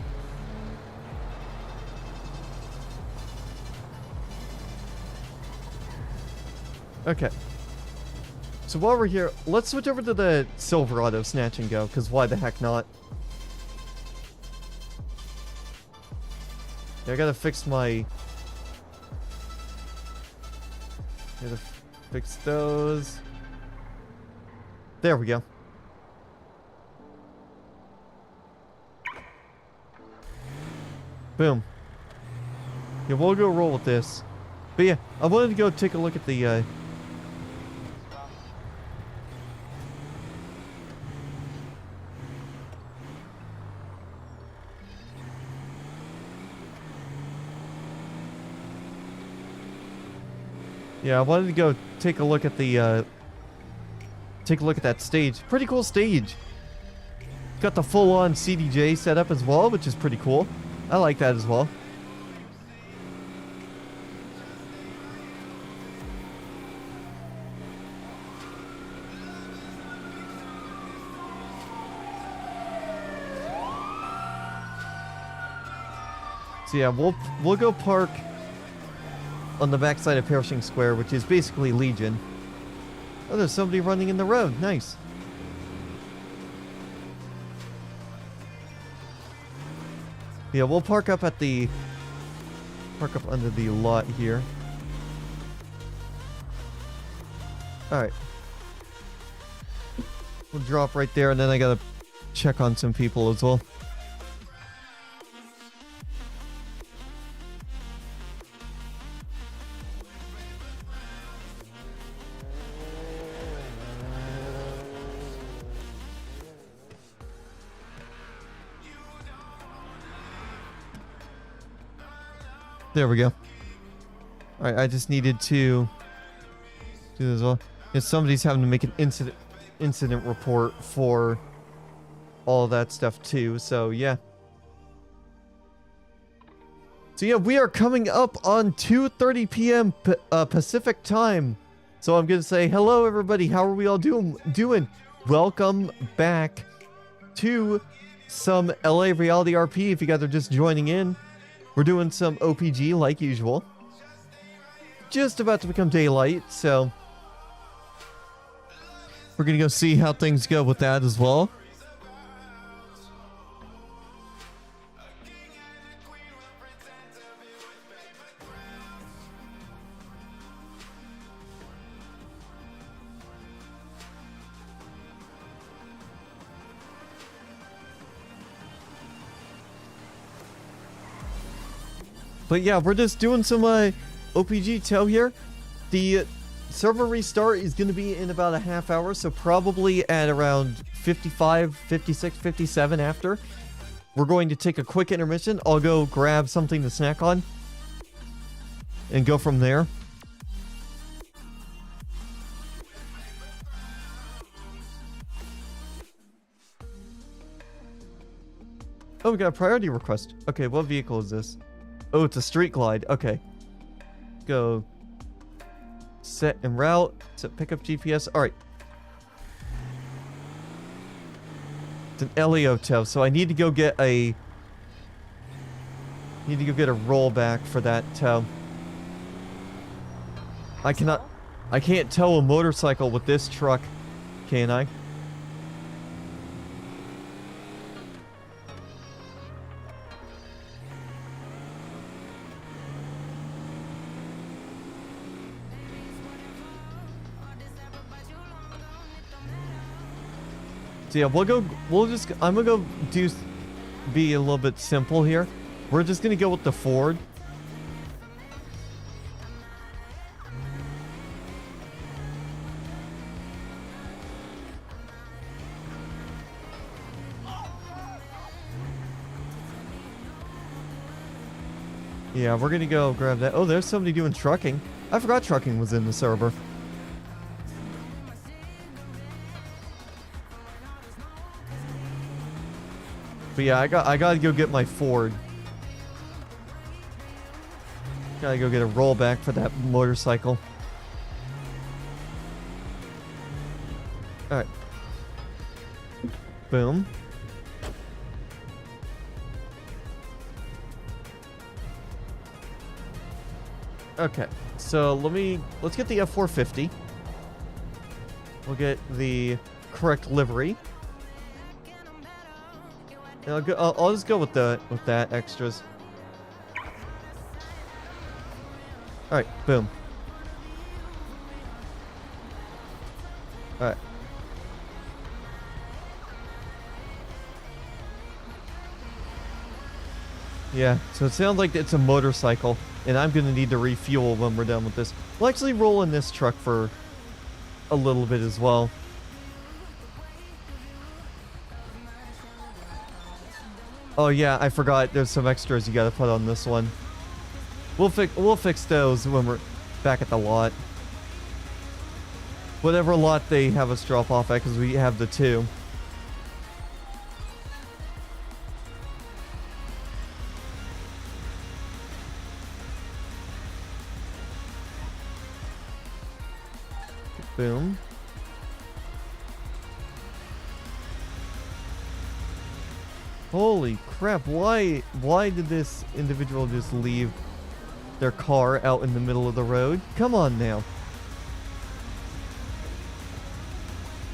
Okay. So while we're here, let's switch over to the Silverado Snatch and Go, because why the heck not? Yeah, I gotta fix my... Gotta fix those. There we go. Boom. Yeah, we'll go roll with this. But yeah, I wanted to go take a look at the, Yeah, I wanted to go take a look at the, take a look at that stage. Pretty cool stage. Got the full-on CDJ set up as well, which is pretty cool. I like that as well. So yeah, we'll go park on the backside of Pershing Square, which is basically Legion. Oh, there's somebody running in the road. Nice. Yeah, we'll park up at the... Park up under the lot here. Alright. We'll drop right there, and then I gotta check on some people as well. There we go. Alright, I just needed to do this as well. If somebody's having to make an incident report for all that stuff too, so yeah. So yeah, we are coming up on 2:30 p.m. Pacific time. So I'm gonna say hello everybody, how are we all doing? Welcome back to some LA Reality RP if you guys are just joining in. We're doing some OPG like usual. Just about to become daylight, so we're gonna go see how things go with that as well. But yeah, we're just doing some OPG tow here. The server restart is going to be in about a half hour, so probably at around 55, 56, 57 after. We're going to take a quick intermission. I'll go grab something to snack on and go from there. Oh, we got a priority request. Okay, what vehicle is this? Oh, it's a street glide. Okay. Go. Set en route. Set pickup GPS. Alright. It's an LEO tow, so I need to go get a... Need to go get a rollback for that tow. I can't tow a motorcycle with this truck, can I? So yeah, I'm gonna go be a little bit simple here. We're just gonna go with the Ford. Yeah, we're gonna go grab that. Oh, there's somebody doing trucking. I forgot trucking was in the server. But yeah, I gotta go get my Ford. Gotta go get a rollback for that motorcycle. Alright. Boom. Okay, so let's get the F450. We'll get the correct livery. And I'll just go with that extras. All right, boom. All right. Yeah, so it sounds like it's a motorcycle, and I'm gonna need to refuel when we're done with this. We'll actually roll in this truck for a little bit as well. Oh yeah, I forgot. There's some extras you gotta put on this one. We'll fix those when we're back at the lot. Whatever lot they have us drop off at, because we have the 2. Boom. Holy crap, why did this individual just leave their car out in the middle of the road? Come on now.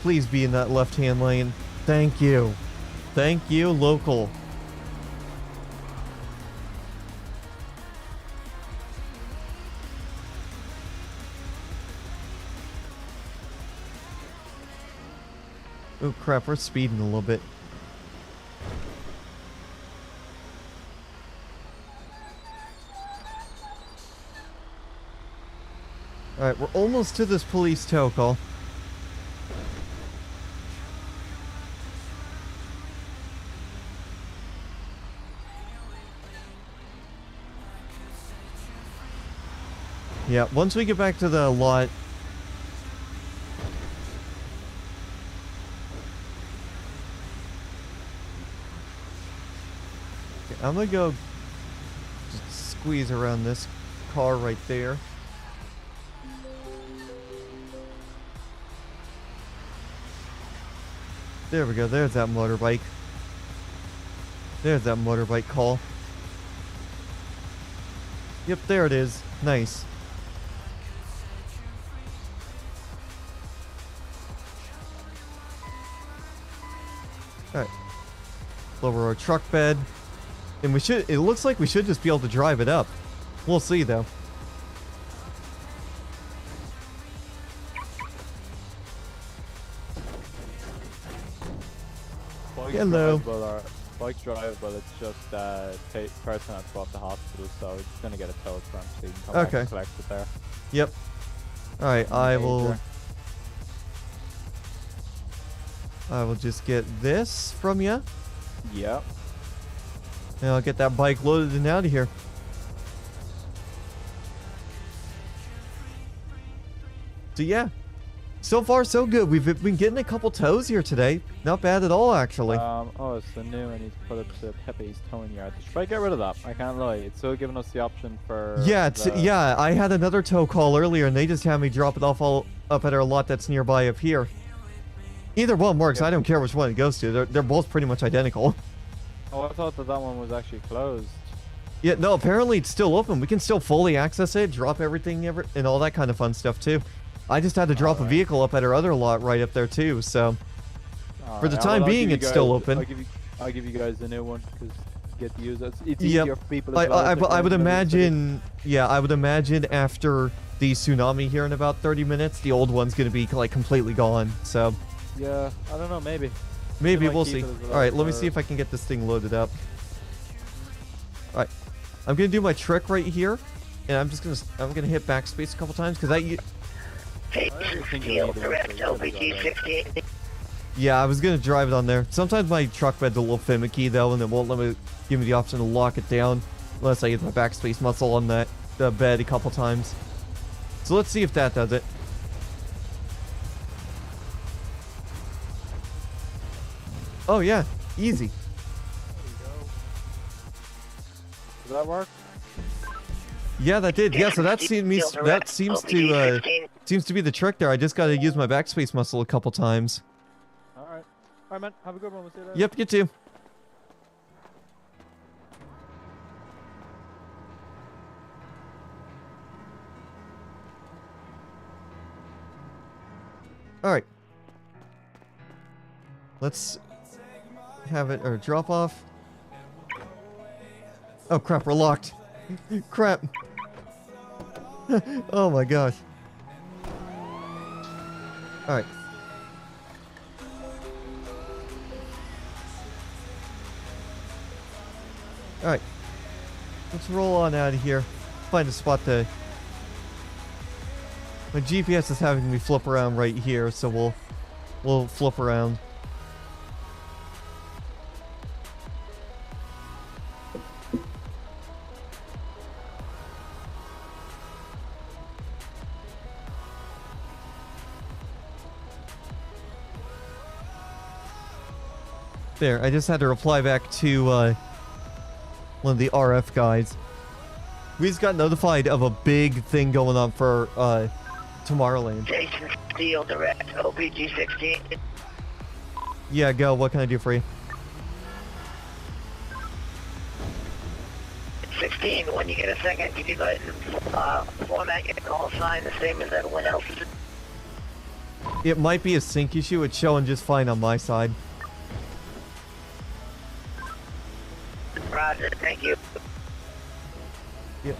Please be in that left-hand lane. Thank you. Thank you, local. Oh crap, we're speeding a little bit. Alright, we're almost to this police tow call. Yeah, once we get back to the lot... Okay, I'm gonna go just squeeze around this car right there. There we go, there's that motorbike. There's that motorbike call. Yep, there it is. Nice. Alright. Lower our truck bed. And it looks like we should just be able to drive it up. We'll see though. Hello. Bike's drive, but it's just person that's brought the hospital, so it's gonna get a tow from, so you can come back and collect it there. Yep. Alright, I will just get this from you. Yep. And I'll get that bike loaded and out of here. So yeah. So far, so good. We've been getting a couple tows here today. Not bad at all, actually. Oh, it's the new. I need to put it to Pepe's towing yard. Should I get rid of that? I can't lie. It's still giving us the option for. Yeah, the... yeah. I had another tow call earlier, and they just had me drop it off all up at our lot that's nearby up here. Either one works. I don't care which one it goes to. They're both pretty much identical. Oh, I thought that one was actually closed. Yeah, no. Apparently, it's still open. We can still fully access it, drop everything, and all that kind of fun stuff too. I just had to drop a vehicle up at our other lot right up there too, so for the time being, it's still open. I'll give you guys the new one because you get to use it. It's easier for people as well. I would imagine, I would imagine after the tsunami here in about 30 minutes, the old one's gonna be like completely gone. So yeah, I don't know, maybe we'll see. All right, let me see if I can get this thing loaded up. All right, I'm gonna do my trick right here, and I'm gonna hit backspace a couple times because Field direct LPG 16. Yeah, I was gonna drive it on there. Sometimes my truck bed's a little finicky though, and it won't let me give me the option to lock it down unless I use my backspace muscle on the bed a couple times. So let's see if that does it. Oh yeah, easy. Does that work? Yeah, that did. Yeah, so that seems to be the trick there. I just gotta use my backspace muscle a couple times. Alright, man. Have a good one. We'll see you later. Yep, you too. Alright. Let's have it, or drop off. Oh crap, we're locked. Crap. Oh my gosh. Alright. Alright. Let's roll on out of here. Find a spot to... My GPS is having me flip around right here, so we'll flip around. There, I just had to reply back to one of the RF guys. We just got notified of a big thing going on for Tomorrowland. Jason Steel direct LPG 16. Yeah, go. What can I do for you? 16, when you get a second, you can format your call sign the same as everyone else's. It might be a sync issue. It's showing just fine on my side. Roger, thank you. Yeah.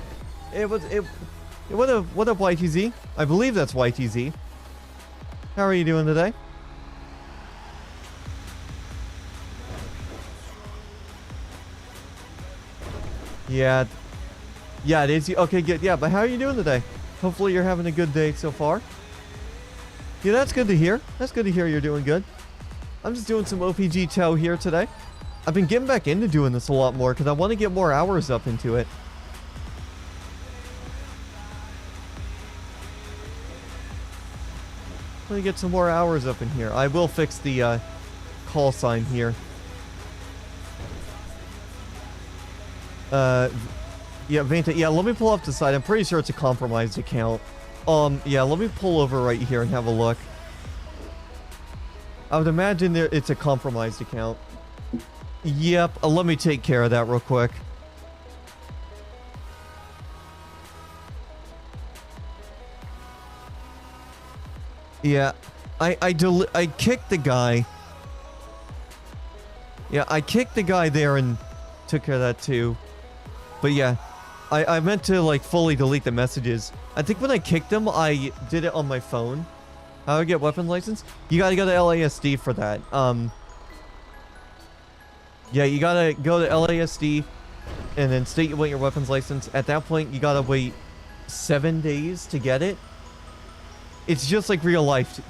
What up, YTZ? I believe that's YTZ. How are you doing today? Yeah. Yeah, it is. Okay, good. Yeah, but how are you doing today? Hopefully you're having a good day so far. Yeah, that's good to hear. That's good to hear you're doing good. I'm just doing some OPG tow here today. I've been getting back into doing this a lot more because I want to get more hours up into it. Let me get some more hours up in here. I will fix the call sign here. Yeah, Vanta, yeah, let me pull up the side. I'm pretty sure it's a compromised account. Yeah, let me pull over right here and have a look. I would imagine it's a compromised account. Yep, let me take care of that real quick. Yeah, I kicked the guy. Yeah, I kicked the guy there and took care of that too. But yeah, I meant to like fully delete the messages. I think when I kicked him, I did it on my phone. How do I get weapon license? You gotta go to LASD for that. Yeah, you gotta go to LASD and then state you want your weapons license. At that point, you gotta wait 7 days to get it. It's just like real life.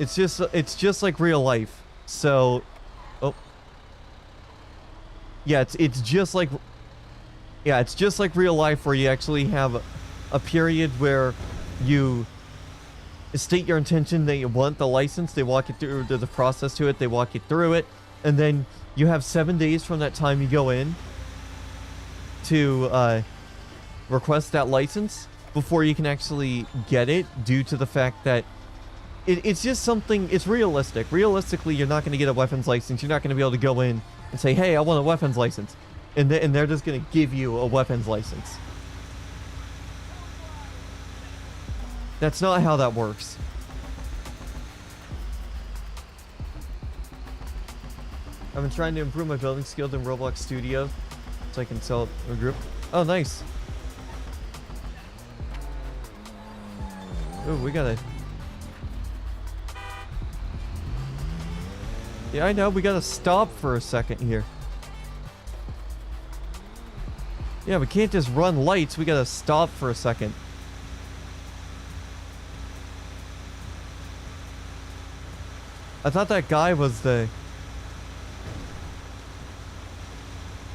It's just like real life. So, oh, yeah, it's just like, yeah, it's just like real life where you actually have a period where you state your intention that you want the license. They walk you through the process to it. They walk you through it. And then you have 7 days from that time you go in to request that license before you can actually get it, due to the fact that it's just something, it's realistic. Realistically, you're not going to get a weapons license. You're not going to be able to go in and say, hey, I want a weapons license. And they're just going to give you a weapons license. That's not how that works. I've been trying to improve my building skills in Roblox Studio so I can sell it to a group. Oh, nice. Oh, we gotta... Yeah, I know. We gotta stop for a second here. Yeah, we can't just run lights. We gotta stop for a second. I thought that guy was the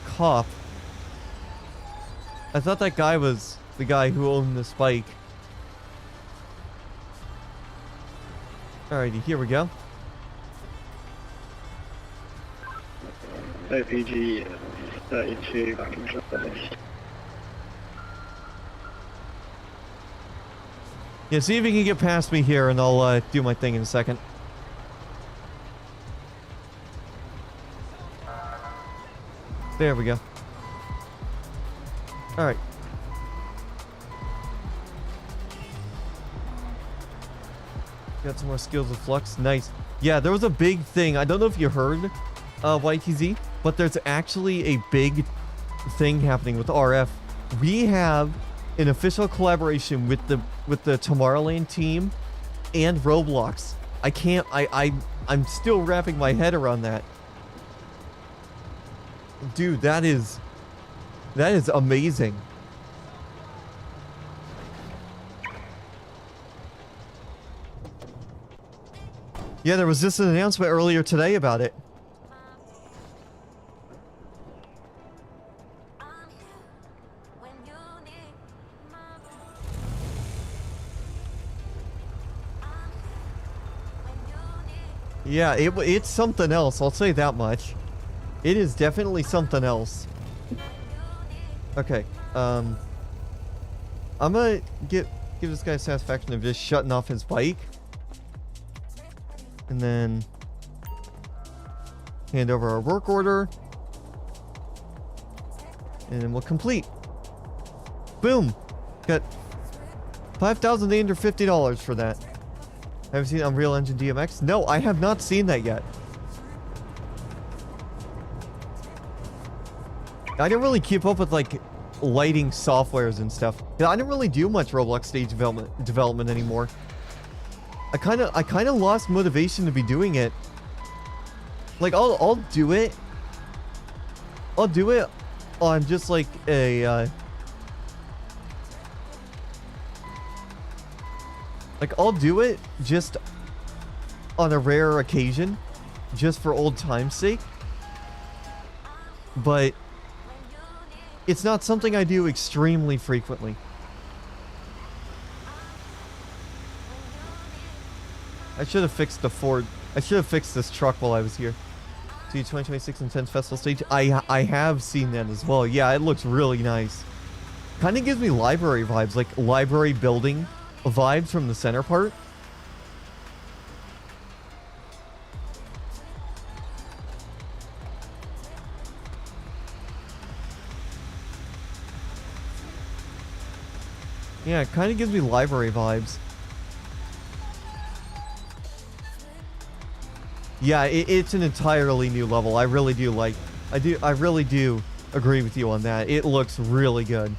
cop. I thought that guy was the guy who owned the spike. Alrighty, here we go. PG 32 back in trouble. Yeah, see if you can get past me here, and I'll do my thing in a second. There we go. Alright. Got some more skills of flux. Nice. Yeah, there was a big thing. I don't know if you heard, YTZ, but there's actually a big thing happening with RF. We have an official collaboration with the Tomorrowland team and Roblox. I'm still wrapping my head around that. Dude, that is amazing. Yeah, there was just an announcement earlier today about it. Yeah, it's something else, I'll say that much. It is definitely something else. Okay, I'm gonna give this guy satisfaction of just shutting off his bike. And then hand over our work order. And then we'll complete. Boom! Got $5,850 for that. Have you seen Unreal Engine DMX? No, I have not seen that yet. I didn't really keep up with like lighting softwares and stuff. I didn't really do much Roblox stage development anymore. I kind of lost motivation to be doing it. Like I'll do it. I'll do it on just like a like I'll do it just on a rare occasion, just for old time's sake. But it's not something I do extremely frequently. I should have fixed the Ford. I should have fixed this truck while I was here. See 2026 Intense Festival stage. I have seen that as well. Yeah, it looks really nice. Kind of gives me library vibes, like library building vibes from the center part. Yeah, it kind of gives me library vibes. Yeah, it's an entirely new level. I really do like... I really do agree with you on that. It looks really good.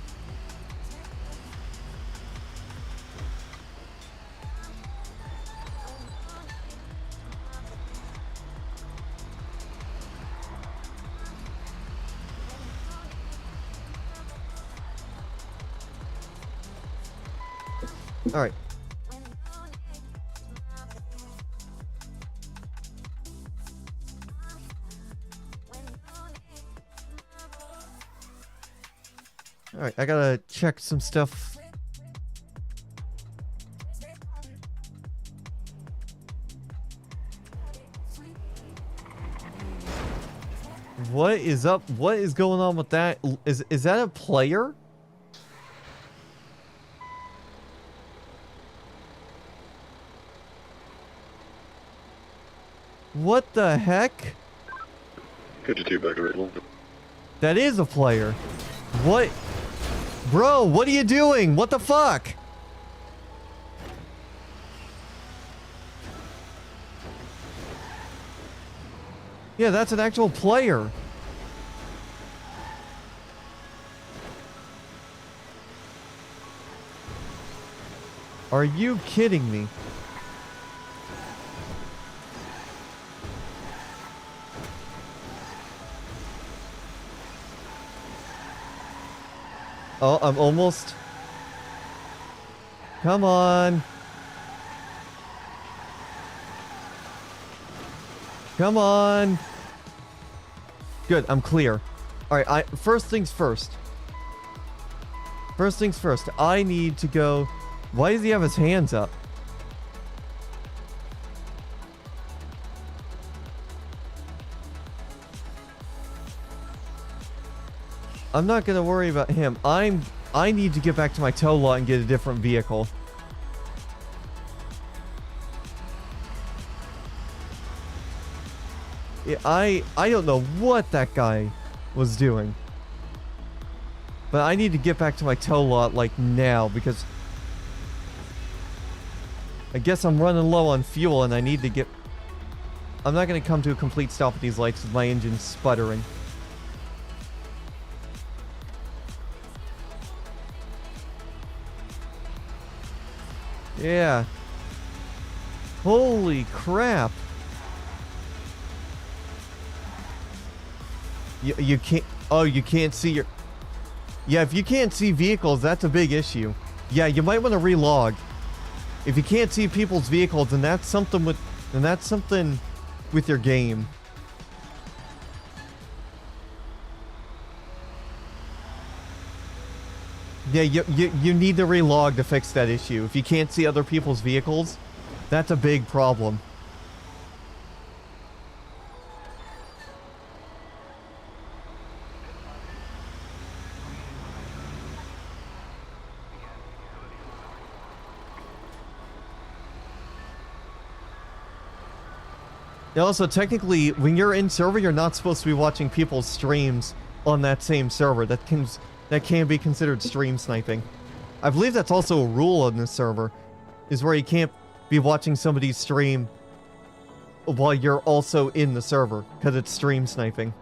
All right. All right, I gotta check some stuff. What is up? What is going on with that? Is that a player? What the heck? 52 back available. That is a player. What? Bro, what are you doing? What the fuck? Yeah, that's an actual player. Are you kidding me? Oh, I'm almost... Come on. Come on. Good, I'm clear. Alright, first things first. First things first, I need to go... Why does he have his hands up? I'm not gonna worry about him. I need to get back to my tow lot and get a different vehicle. Yeah, I don't know what that guy was doing. But I need to get back to my tow lot like now because I guess I'm running low on fuel and I need to get... I'm not gonna come to a complete stop at these lights with my engine sputtering. Yeah. Holy crap. You can't... Oh, you can't see your... Yeah, if you can't see vehicles, that's a big issue. Yeah, you might want to relog. If you can't see people's vehicles, then that's something with... Then that's something with your game. Yeah, you need to relog to fix that issue. If you can't see other people's vehicles, that's a big problem. And also, technically, when you're in server, you're not supposed to be watching people's streams on that same server. That can be considered stream sniping. I believe that's also a rule on this server, is where you can't be watching somebody's stream while you're also in the server, because it's stream sniping.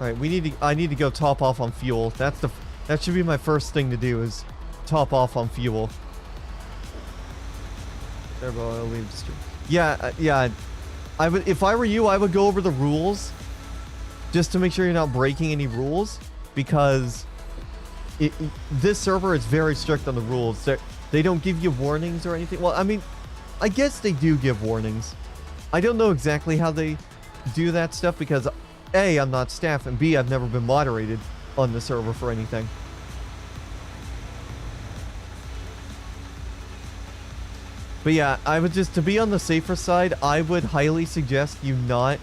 Alright, I need to go top off on fuel. That should be my first thing to do, is top off on fuel. Turbo oil leaves stream. Yeah, yeah. If I were you, I would go over the rules just to make sure you're not breaking any rules, because this server is very strict on the rules. They don't give you warnings or anything. Well, I mean, I guess they do give warnings. I don't know exactly how they do that stuff because A, I'm not staff, and B, I've never been moderated on the server for anything. But yeah, I would just, to be on the safer side, I would highly suggest you not...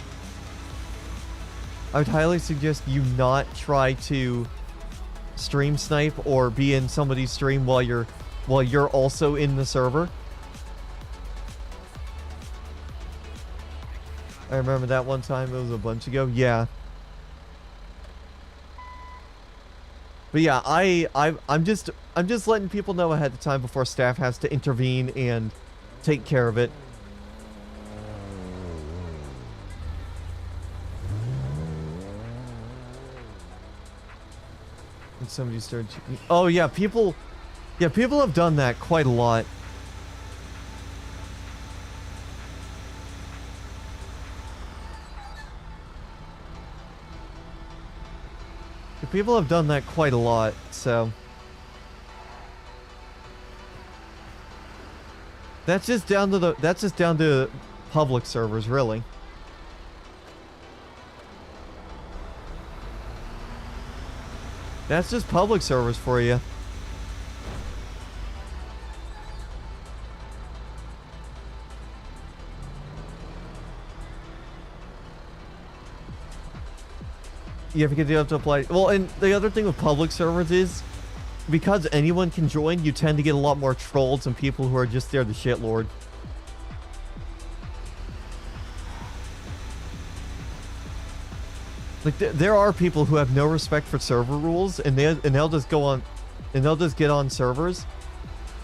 I would highly suggest you not try to stream snipe or be in somebody's stream while you're also in the server. I remember that one time, it was a bunch ago. Yeah. But yeah, I'm just letting people know ahead of time before staff has to intervene and take care of it. And somebody started... Oh yeah, people have done that quite a lot. People have done that quite a lot, so... That's just down to public servers, really. That's just public servers for you. You have to apply. Well, and the other thing with public servers is, because anyone can join, you tend to get a lot more trolls and people who are just there to shitlord. Like there are people who have no respect for server rules, and they'll just go on, and they'll just get on servers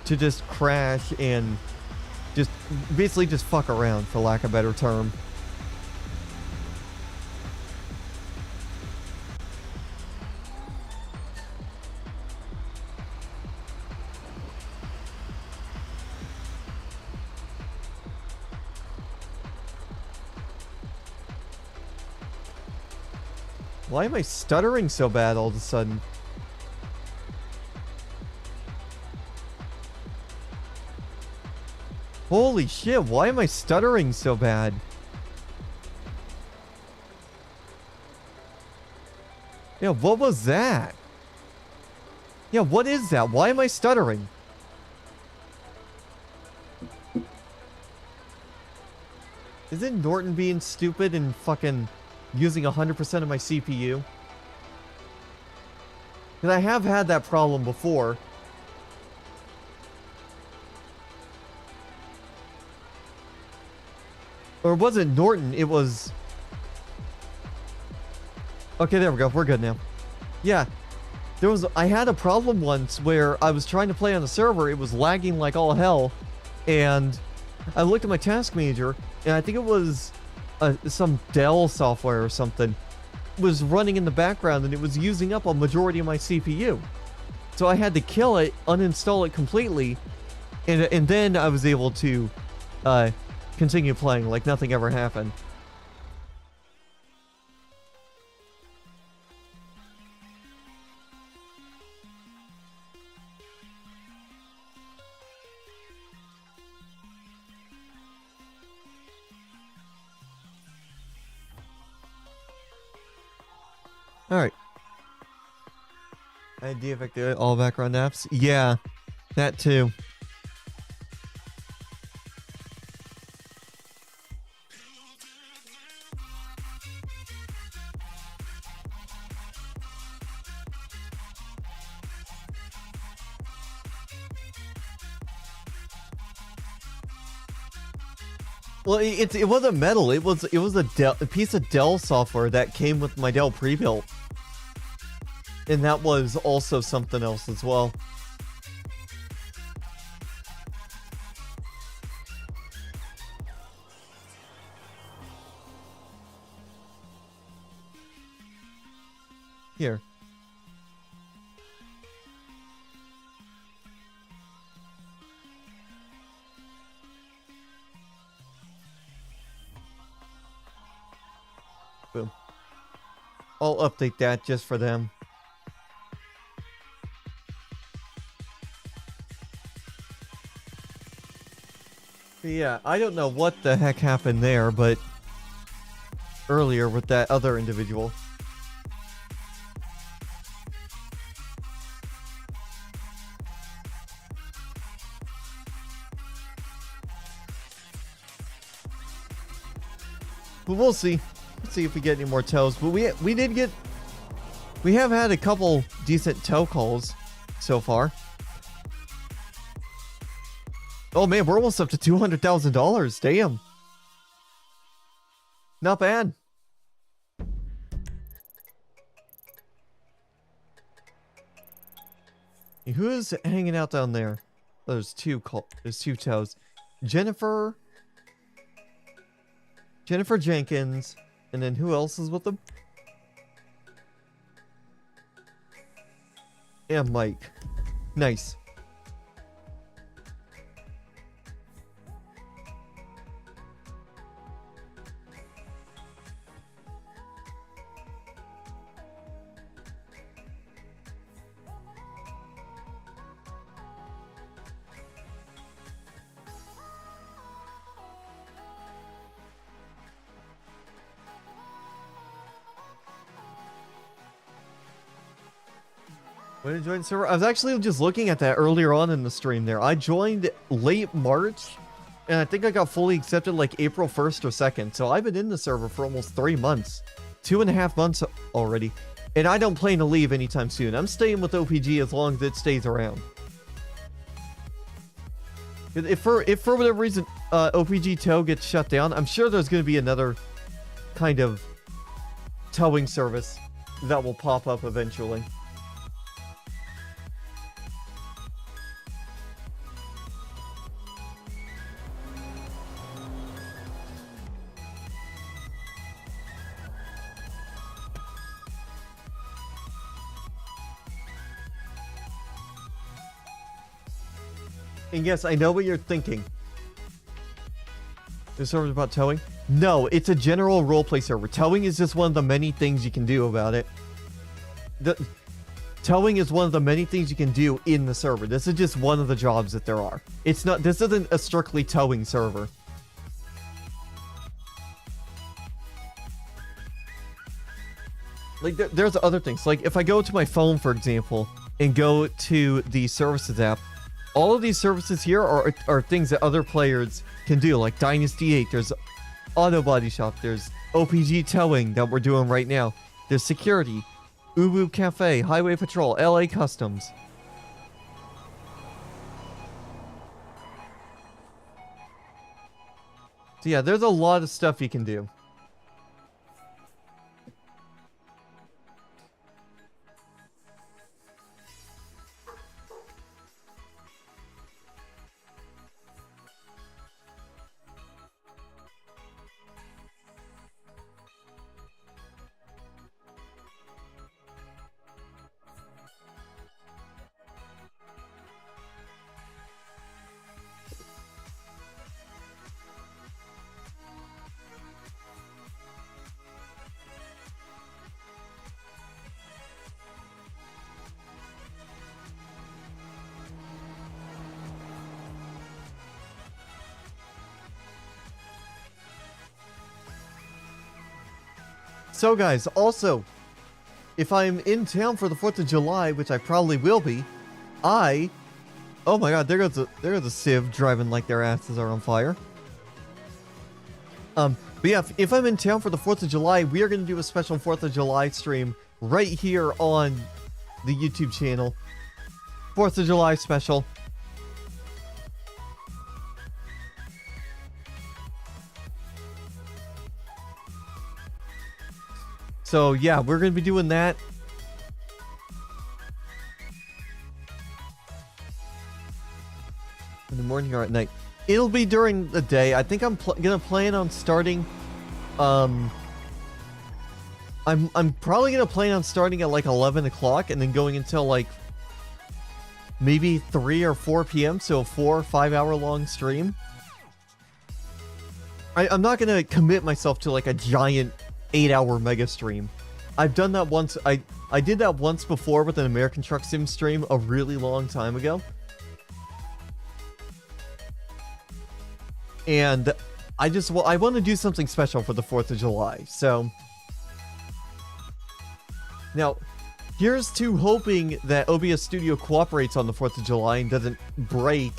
to just crash and just basically just fuck around, for lack of a better term. Why am I stuttering so bad all of a sudden? Holy shit, why am I stuttering so bad? Yeah, what was that? Yeah, what is that? Why am I stuttering? Isn't Norton being stupid and fucking using 100% of my CPU? Because I have had that problem before. Or it wasn't Norton, it was... Okay, there we go. We're good now. Yeah. I had a problem once where I was trying to play on a server, it was lagging like all hell, and I looked at my task manager, and I think it was some Dell software or something was running in the background, and it was using up a majority of my CPU. So I had to kill it, uninstall it completely, and then I was able to continue playing like nothing ever happened. Alright. I deactivated all background apps. Yeah, that too. Well, it wasn't metal. It was a piece of Dell software that came with my Dell pre-built, and that was also something else as well. Here. Boom. I'll update that just for them. Yeah, I don't know what the heck happened there, but earlier with that other individual. But we'll see. Let's see if we get any more tows. But we have had a couple decent tow calls so far. Oh man, we're almost up to $200,000. Damn. Not bad. Who's hanging out down there? Oh, there's two tows. Jennifer Jenkins, and then who else is with them? And Mike. Nice. When did you join the server? I was actually just looking at that earlier on in the stream there. I joined late March, and I think I got fully accepted like April 1st or 2nd. So I've been in the server for almost 3 months. 2.5 months already. And I don't plan to leave anytime soon. I'm staying with OPG as long as it stays around. If for whatever reason OPG Tow gets shut down, I'm sure there's going to be another kind of towing service that will pop up eventually. And yes, I know what you're thinking. This server's about towing? No, it's a general roleplay server. Towing is just one of the many things you can do about it. Towing is one of the many things you can do in the server. This is just one of the jobs that there are. It's not. This isn't a strictly towing server. Like, there's other things. Like, if I go to my phone, for example, and go to the services app, all of these services here are things that other players can do, like Dynasty 8, there's Auto Body Shop, there's OPG Towing that we're doing right now, there's Security, Ubu Cafe, Highway Patrol, LA Customs. So yeah, there's a lot of stuff you can do. So guys, also, if I'm in town for the 4th of July, which I probably will be, oh my god, there goes a Civ driving like their asses are on fire. But yeah, if I'm in town for the 4th of July, we are going to do a special 4th of July stream right here on the YouTube channel. 4th of July special. So yeah, we're going to be doing that. In the morning or at night. It'll be during the day. I think I'm going to plan on starting... I'm probably going to plan on starting at like 11 o'clock and then going until like... maybe 3 or 4 p.m. So a 4 or 5 hour long stream. I'm not going to commit myself to like a giant 8-hour mega stream. I've done that once. I did that once before with an American Truck Sim stream a really long time ago. And I want to do something special for the 4th of July. So now here's to hoping that OBS Studio cooperates on the 4th of July and doesn't break.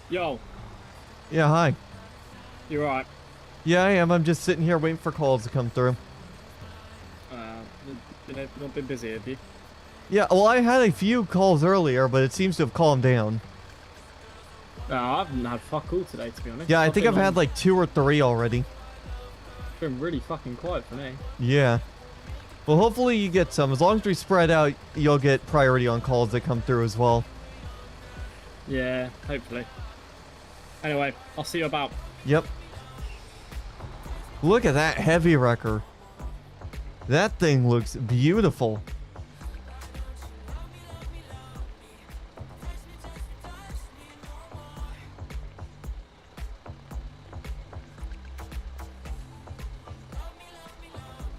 Yo. Yeah, hi. You right? Yeah, I am. I'm just sitting here waiting for calls to come through. Not been busy, have you? Yeah, well, I had a few calls earlier, but it seems to have calmed down. No, I haven't had fuck all today, to be honest. Yeah, I think I've had like 2 or 3 already. It's been really fucking quiet for me. Yeah. Well, hopefully you get some. As long as we spread out, you'll get priority on calls that come through as well. Yeah, hopefully. Anyway, I'll see you about. Yep. Look at that heavy wrecker. That thing looks beautiful.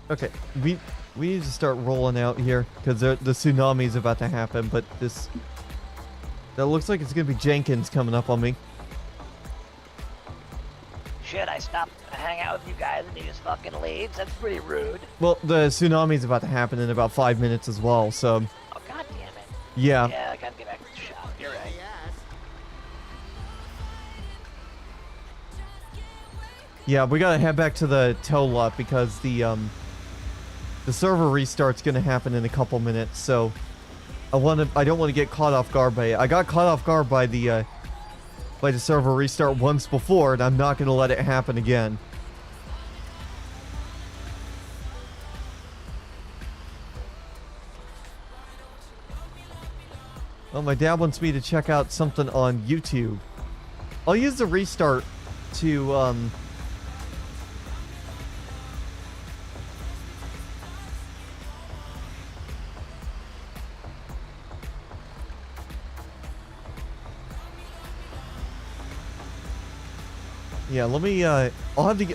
Okay, we need to start rolling out here because the tsunami is about to happen. But that looks like it's gonna be Jenkins coming up on me. Shit, I stopped to hang out with you guys and he just fucking leaves? That's pretty rude. Well, the tsunami is about to happen in about 5 minutes as well. So. Oh, god damn it. Yeah. Yeah, I gotta get back to the shop. You're right. Yeah, we gotta head back to the tow lot because the server restart's gonna happen in a couple minutes. So I don't want to get caught off guard by it. I got caught off guard by the server restart once before, and I'm not gonna let it happen again. Oh, my dad wants me to check out something on YouTube. I'll use the restart to yeah, let me, I'm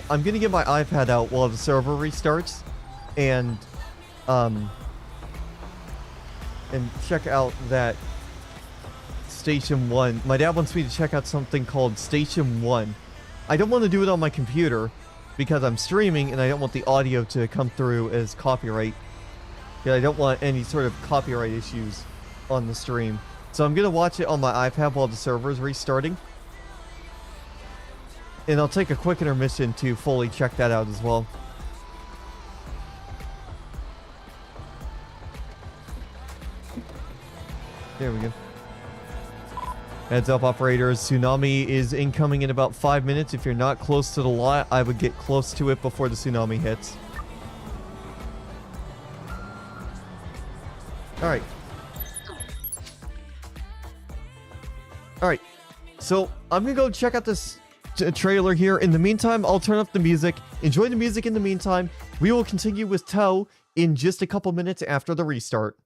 gonna get my iPad out while the server restarts, and check out that Station 1. My dad wants me to check out something called Station 1. I don't want to do it on my computer, because I'm streaming, and I don't want the audio to come through as copyright. Yeah, I don't want any sort of copyright issues on the stream. So I'm gonna watch it on my iPad while the server is restarting. And I'll take a quick intermission to fully check that out as well. There we go. Heads up, operators. Tsunami is incoming in about 5 minutes. If you're not close to the lot, I would get close to it before the tsunami hits. Alright. Alright. So, I'm gonna go check out this trailer here. In the meantime, I'll turn up the music. Enjoy the music in the meantime. We will continue with Tow in just a couple minutes after the restart.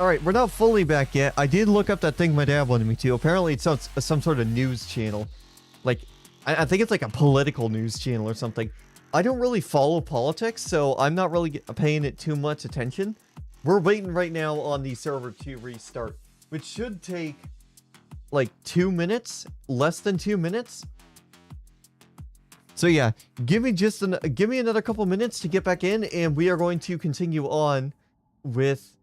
Alright, we're not fully back yet. I did look up that thing my dad wanted me to. Apparently it's some sort of news channel. Like, I think it's like a political news channel or something. I don't really follow politics, so I'm not really paying it too much attention. We're waiting right now on the server to restart, which should take like 2 minutes, less than 2 minutes. So yeah, give me another couple minutes to get back in, and we are going to continue on with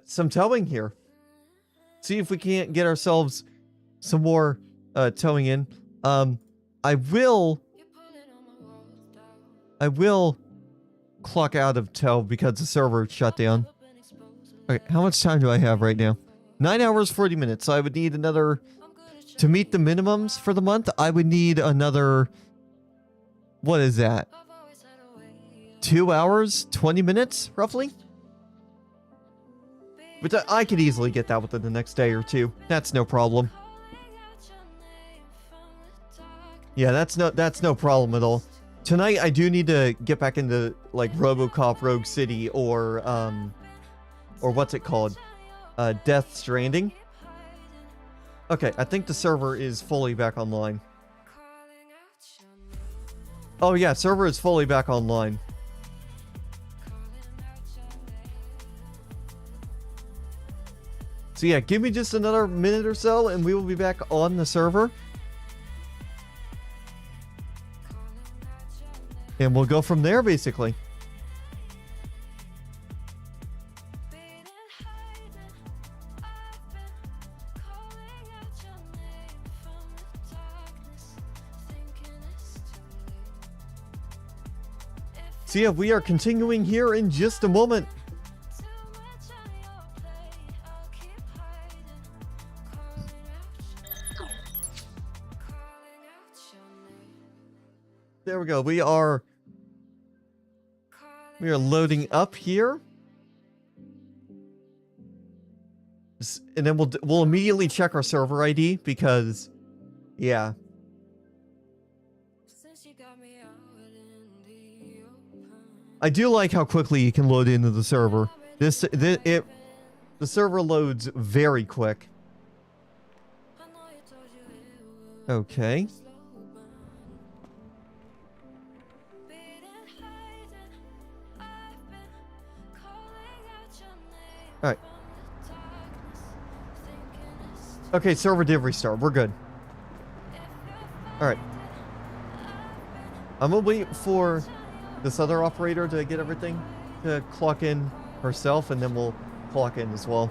some towing here. See if we can't get ourselves some more towing in. I will clock out of tow because the server shut down. Okay, how much time do I have right now? 9 hours, 40 minutes. So I would need another, to meet the minimums for the month, I would need another, what is that? 2 hours, 20 minutes, roughly? But I could easily get that within the next day or two. That's no problem. Yeah, that's no problem at all. Tonight, I do need to get back into, like, RoboCop Rogue City or what's it called? Death Stranding. Okay, I think the server is fully back online. Oh yeah, server is fully back online. So yeah, give me just another minute or so and we will be back on the server. And we'll go from there, basically. So yeah, we are continuing here in just a moment. There we go. We are loading up here. And then we'll immediately check our server ID because yeah. I do like how quickly you can load into the server. The server loads very quick. Okay. Alright. Okay, server did restart. We're good. Alright. I'm gonna wait for this other operator to get everything to clock in herself, and then we'll clock in as well.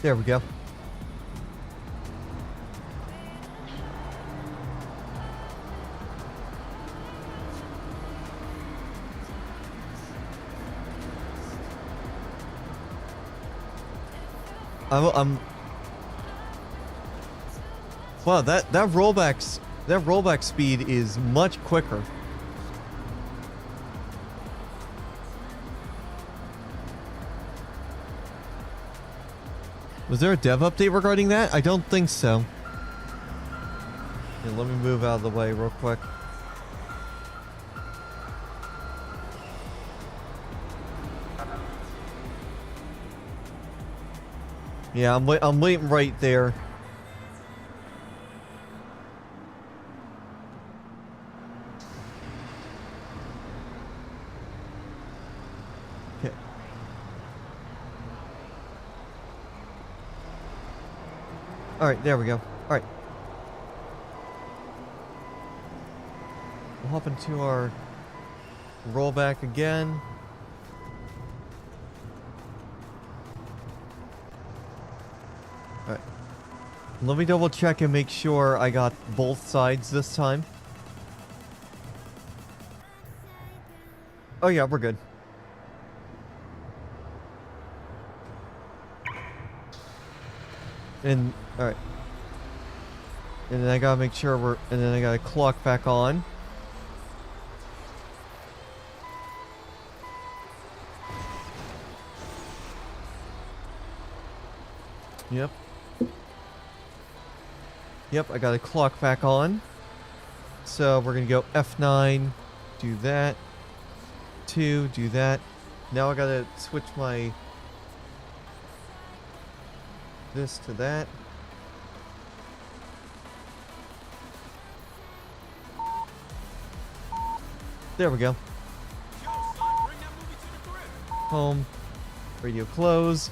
There we go. Wow, that rollback speed is much quicker. Was there a dev update regarding that? I don't think so. Yeah, let me move out of the way real quick. Yeah, I'm waiting right there. Okay. All right, there we go. All right. We'll hop into our rollback again. Alright. Let me double check and make sure I got both sides this time. Oh yeah, we're good. And, alright. And then I gotta make sure and then I gotta clock back on. Yep. Yep, I got a clock back on. So we're gonna go F9, do that. 2, do that. Now I gotta switch my this to that. There we go. Home. Radio close.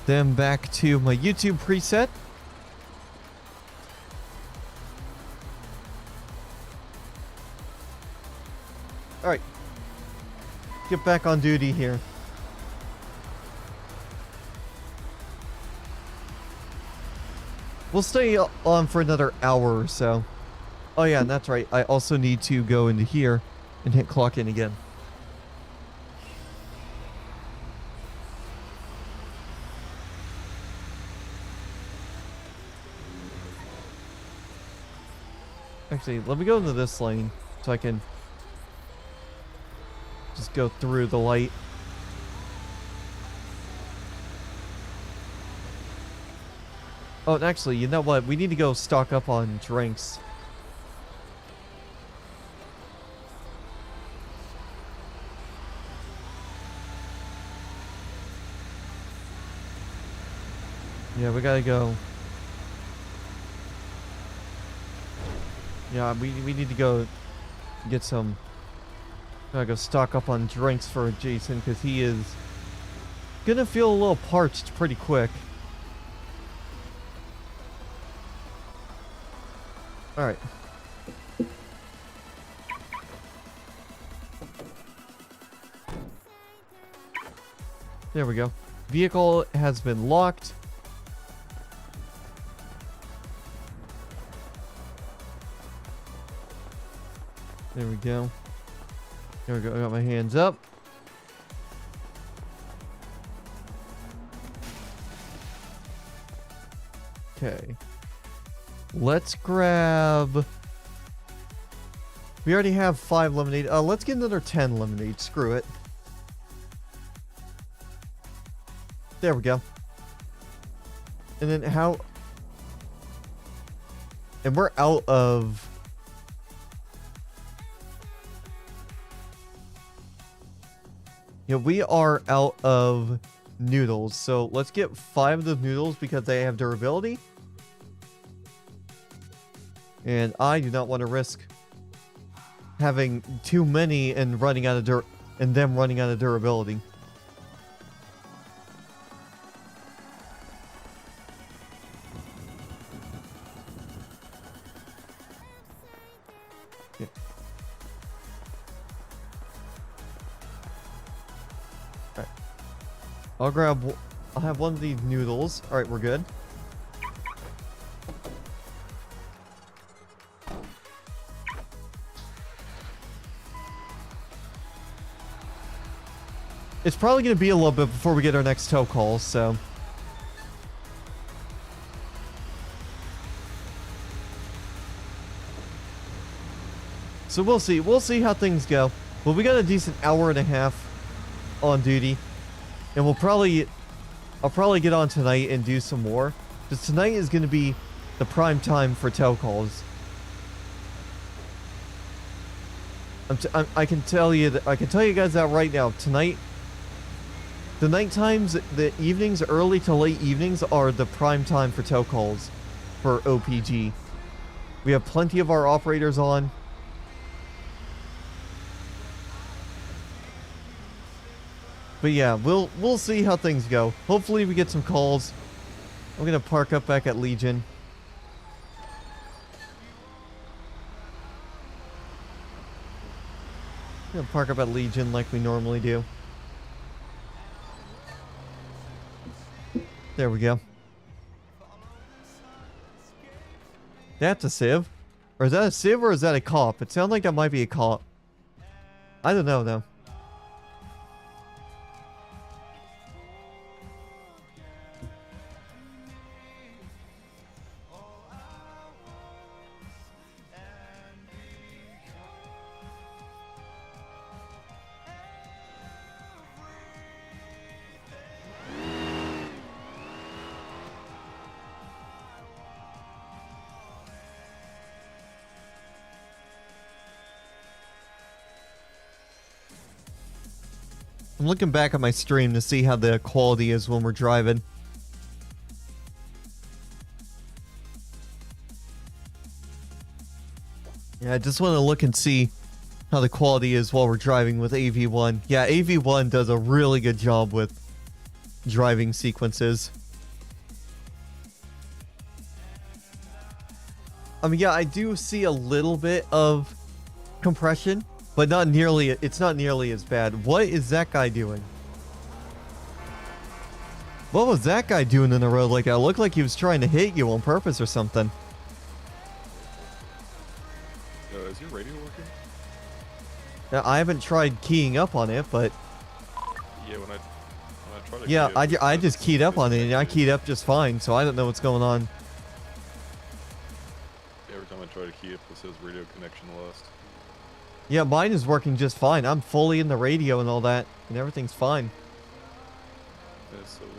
Then back to my YouTube preset. Alright. Get back on duty here. We'll stay on for another hour or so. Oh yeah, and that's right. I also need to go into here and hit clock in again. Actually, let me go into this lane so I can just go through the light. Oh, and actually, you know what? We need to go stock up on drinks. Yeah, we gotta go. Yeah, we need to go get some. Gotta go stock up on drinks for Jason because he is gonna feel a little parched pretty quick. Alright. There we go. Vehicle has been locked. There we go. There we go. I got my hands up. Okay. Let's grab... We already have 5 lemonade. Let's get another 10 lemonade. Screw it. There we go. And then how... And we're out of... Yeah, we are out of noodles. So let's get 5 of those noodles because they have durability. And I do not want to risk having too many and running out of them running out of durability. Yeah. Alright. I'll have one of these noodles. Alright, we're good. It's probably going to be a little bit before we get our next tow call, so... So we'll see. We'll see how things go. Well, we got a decent hour and a half on duty. And I'll probably get on tonight and do some more. Because tonight is going to be the prime time for tow calls. I can tell you guys that right now. Tonight... The night times, the evenings, early to late evenings are the prime time for tow calls for OPG. We have plenty of our operators on. But yeah, we'll see how things go. Hopefully we get some calls. I'm gonna park up back at Legion. I'm gonna park up at Legion like we normally do. There we go. That's a civ? Or is that a civ or is that a cop? It sounds like that might be a cop. I don't know though. I'm looking back at my stream to see how the quality is when we're driving. Yeah, I just want to look and see how the quality is while we're driving with AV1. Yeah, AV1 does a really good job with driving sequences. I mean, yeah, I do see a little bit of compression, but not nearly. It's not nearly as bad. What is that guy doing? What was that guy doing in the road? Like, it looked like he was trying to hit you on purpose or something. Is your radio working? Now, I haven't tried keying up on it, but Yeah, when I try to yeah, key up, I just keyed up on it, and I keyed up just fine, so I don't know what's going on. Every time I try to key up, it says radio connection lost. Yeah, mine is working just fine. I'm fully in the radio and all that, and everything's fine. That's so weird.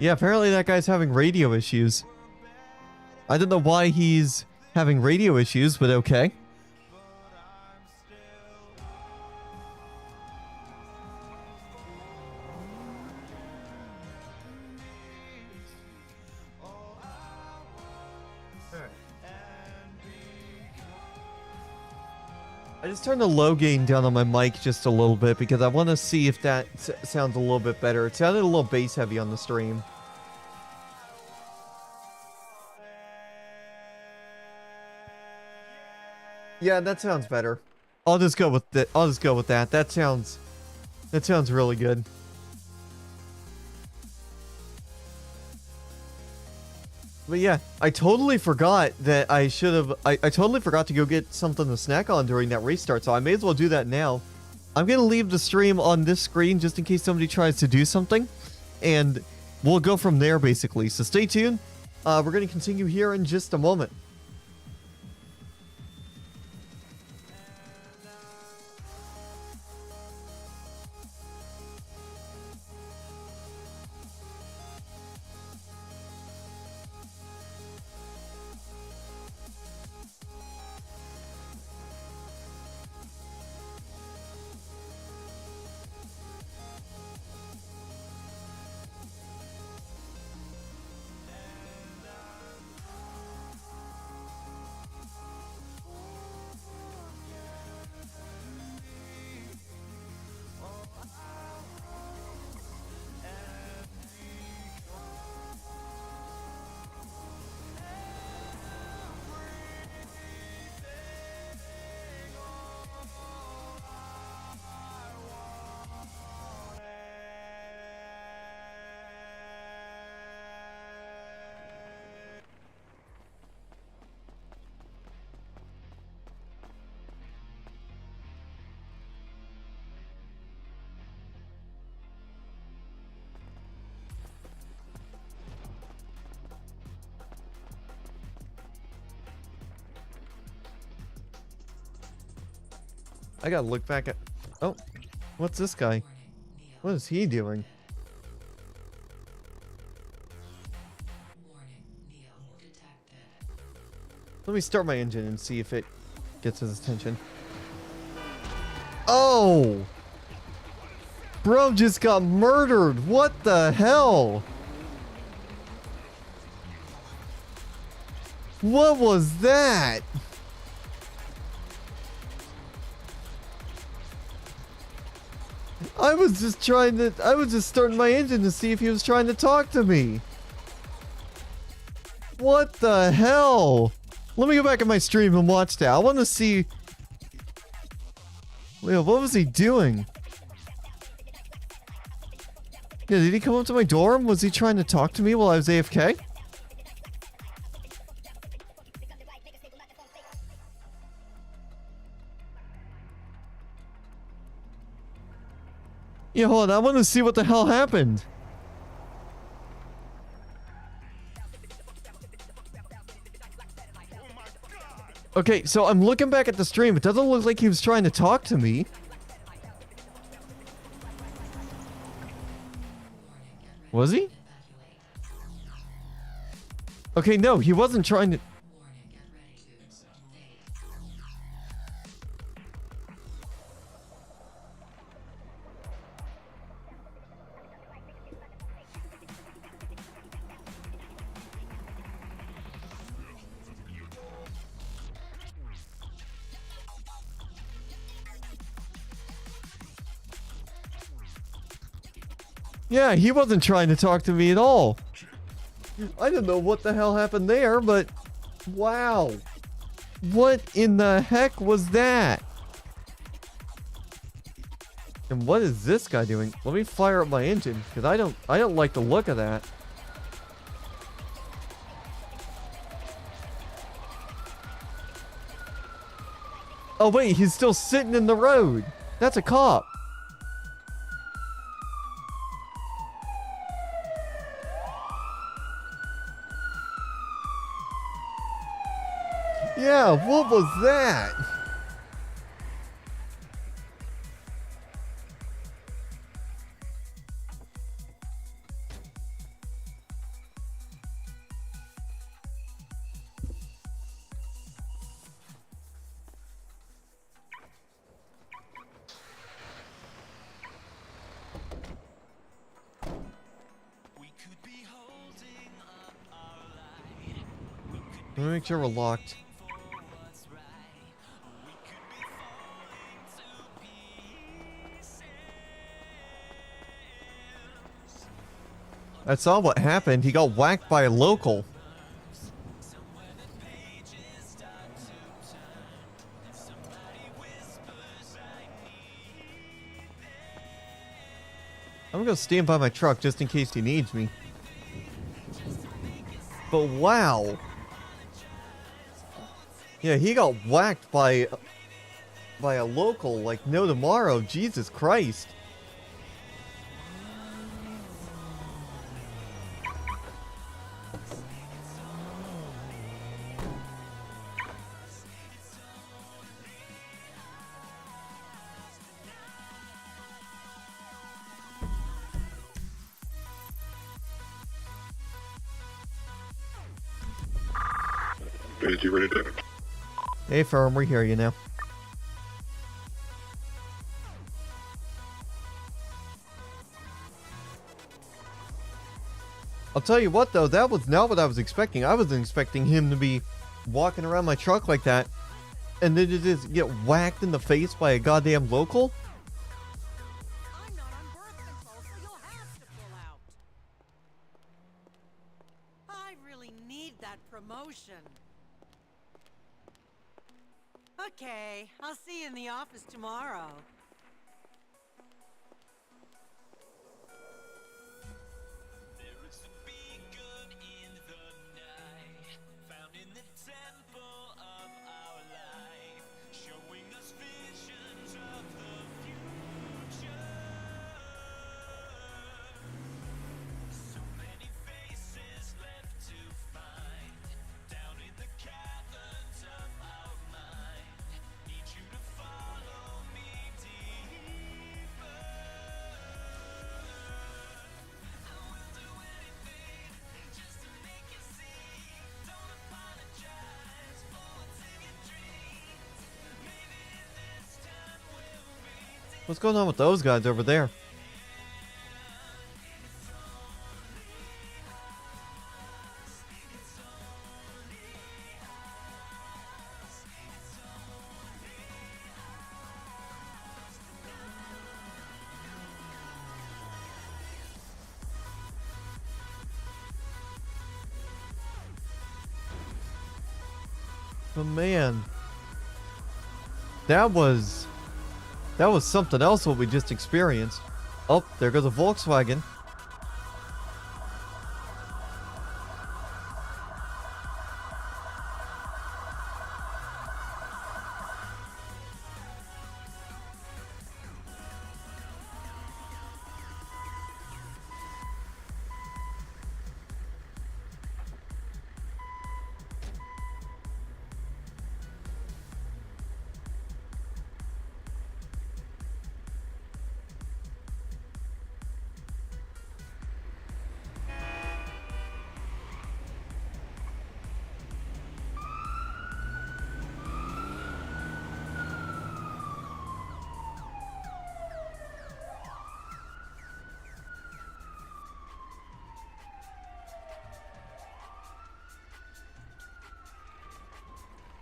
Yeah, apparently that guy's having radio issues. I don't know why he's having radio issues, but okay. I just turned the low gain down on my mic just a little bit because I want to see if that sounds a little bit better. It sounded a little bass heavy on the stream. Yeah, that sounds better. I'll just go with that. I'll just go with that. That sounds really good. But yeah, I totally forgot that I should have. I totally forgot to go get something to snack on during that restart, so I may as well do that now. I'm gonna leave the stream on this screen just in case somebody tries to do something, and we'll go from there basically. So stay tuned. We're gonna continue here in just a moment. I gotta look back at... Oh, what's this guy? What is he doing? Let me start my engine and see if it gets his attention. Oh! Bro just got murdered! What the hell? What was that? I was just starting my engine to see if he was trying to talk to me. What the hell? Let me go back in my stream and watch that. I want to see. Wait, what was he doing? Yeah, did he come up to my dorm? Was he trying to talk to me while I was AFK? Yeah, hold on. I want to see what the hell happened. Okay, so I'm looking back at the stream. It doesn't look like he was trying to talk to me. Was he? Okay, no, he wasn't trying to... Yeah, he wasn't trying to talk to me at all. I don't know what the hell happened there, but wow. What in the heck was that? And what is this guy doing? Let me fire up my engine, because I don't like the look of that. Oh wait, he's still sitting in the road. That's a cop. Yeah, what was that? Let me make sure we're locked. I saw what happened. He got whacked by a local. I'm gonna stand by my truck just in case he needs me. But wow. Yeah, he got whacked by a local like no tomorrow. Jesus Christ. Is you ready to? Hey, Firm, we hear you now. I'll tell you what, though, that was not what I was expecting. I wasn't expecting him to be walking around my truck like that and then to just get whacked in the face by a goddamn local. I'm not on birth control, so you'll have to pull out. I really need that promotion. Okay, I'll see you in the office tomorrow. What's going on with those guys over there? But man, that was something else what we just experienced. Oh, there goes a Volkswagen.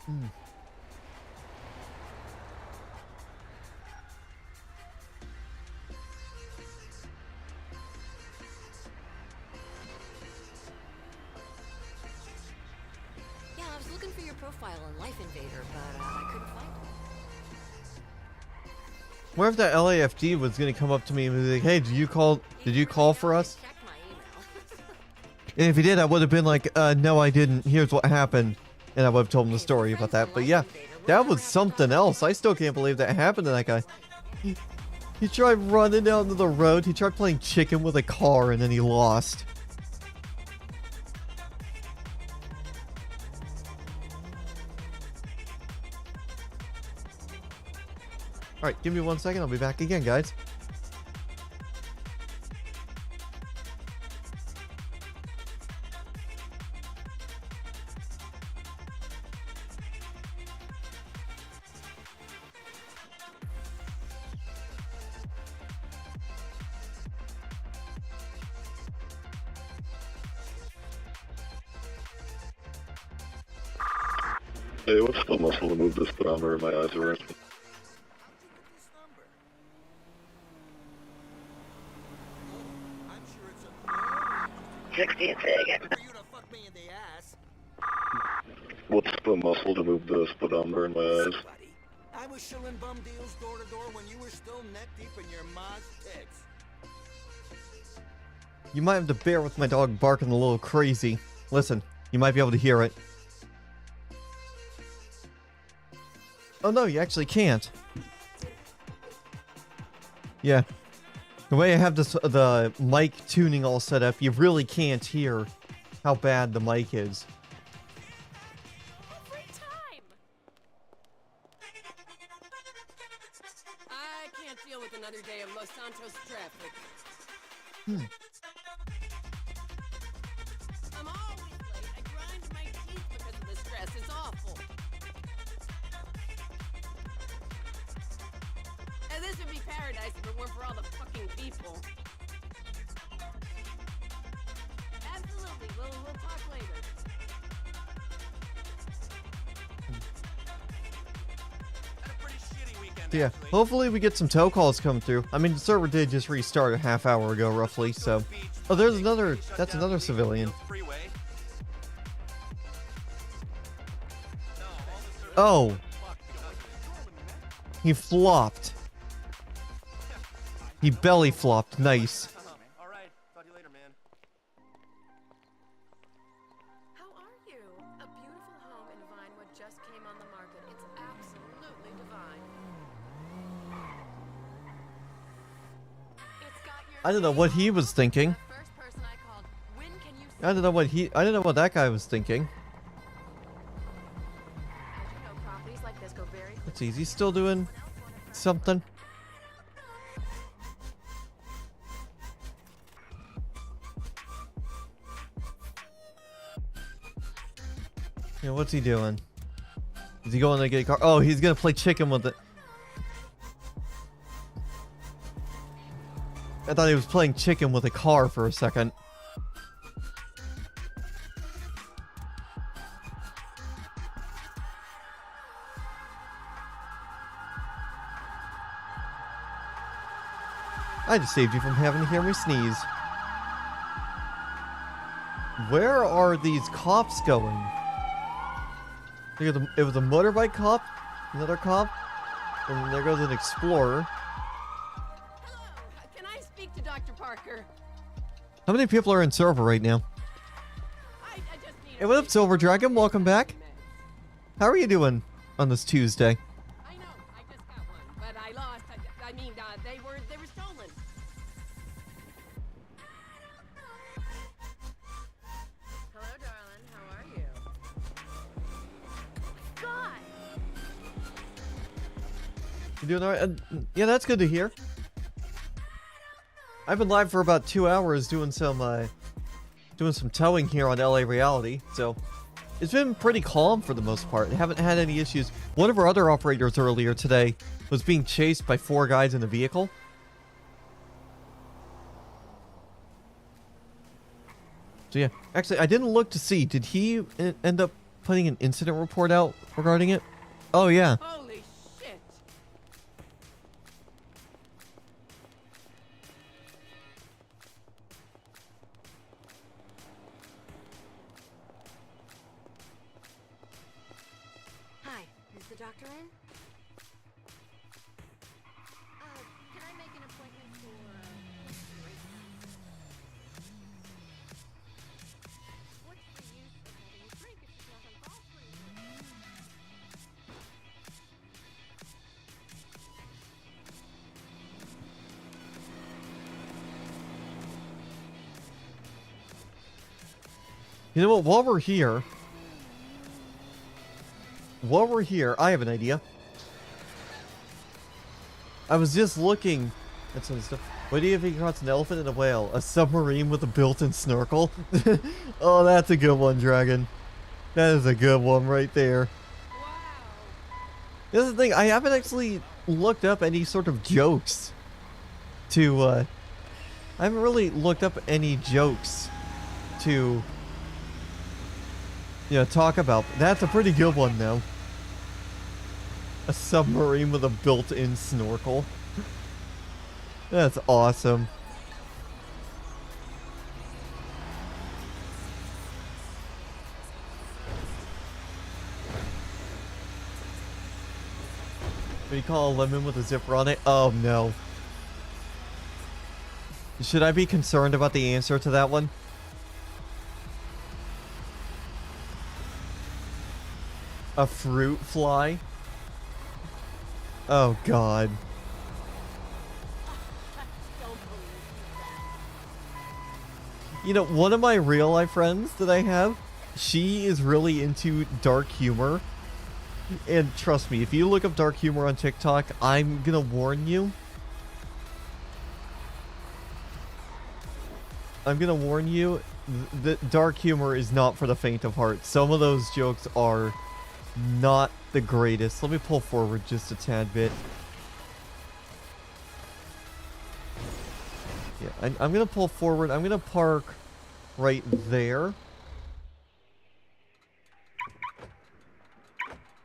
Yeah, I was looking for your profile on Life Invader, but I couldn't find it. What if that LAFD was gonna come up to me and be like, "Hey, did you call for us?" Check my email. And if he did, I would have been like, no, I didn't. Here's what happened. And I would have told him the story about that. But yeah, that was something else. I still can't believe that happened to that guy. He tried running down to the road. He tried playing chicken with a car, and then he lost. Alright, give me 1 second. I'll be back again, guys. Hey, what's the muscle to move this thermometer in my eyes around? I'm sure it's a 60 and say again. for you to fuck me in the ass. What's the muscle to move the speedometer in my eyes? Buddy, I was shilling bum deals door to door when you were still neck deep in your ma's tits. You might have to bear with my dog barking a little crazy. Listen, you might be able to hear it. Oh no, you actually can't. Yeah. The way I have the mic tuning all set up, you really can't hear how bad the mic is. Every time. I can't deal with another day of Los Santos traffic. I'm always late. I grind my teeth because of the stress. It's awful. And this would be paradise if it weren't for all the fucking people. Absolutely. We'll talk later. Had a pretty shitty weekend. So yeah, hopefully we get some tow calls coming through. I mean, the server did just restart a half hour ago, roughly, so... Oh, there's another... That's another civilian. Oh! He flopped. He belly flopped. Nice. Alright, talk to you later, man. How are you? A beautiful home in Vinewood just came on the market. It's absolutely divine. It's got your I don't know what he was thinking. The first person I called. When can you I don't know what I don't know what that guy was thinking. As you know, properties like this go very quickly. Let's see, is he still doing something? Yeah, what's he doing? Is he going to get a car? Oh, he's gonna play chicken with it. I thought he was playing chicken with a car for a second. I just saved you from having to hear me sneeze. Where are these cops going? It was a motorbike cop, another cop, and there goes an explorer. Hello, can I speak to Dr. Parker? How many people are in server right now? I just need Hey, what up, Silver Dragon? Welcome back. How are you doing on this Tuesday? I know, I just got one, but I lost. I mean, they were stolen. Hello, darling. How are you? God. You doing alright? Yeah, that's good to hear. I've been live for about 2 hours doing some towing here on LA Reality, so it's been pretty calm for the most part. I haven't had any issues. One of our other operators earlier today was being chased by 4 guys in a vehicle. So yeah, actually, I didn't look to see. Did he end up putting an incident report out regarding it? Oh, yeah. Holy shit! Hi, is the doctor in? Can I make an appointment for what's the use of having a drink if she's not on call for you? You know what? While we're here, I have an idea. I was just looking at some stuff. What do you think across an elephant and a whale? A submarine with a built-in snorkel? Oh, that's a good one, Dragon. That is a good one right there. This is the thing, I haven't actually looked up any sort of jokes to, I haven't really looked up any jokes to, you know, talk about. That's a pretty good one, though. A submarine with a built-in snorkel. That's awesome. What do you call a lemon with a zipper on it? Oh, no. Should I be concerned about the answer to that one? A fruit fly? Oh, God. You know, one of my real life friends that I have, she is really into dark humor. And trust me, if you look up dark humor on TikTok, I'm gonna warn you. That dark humor is not for the faint of heart. Some of those jokes are not the greatest. Let me pull forward just a tad bit. Yeah, I'm gonna pull forward. I'm gonna park right there.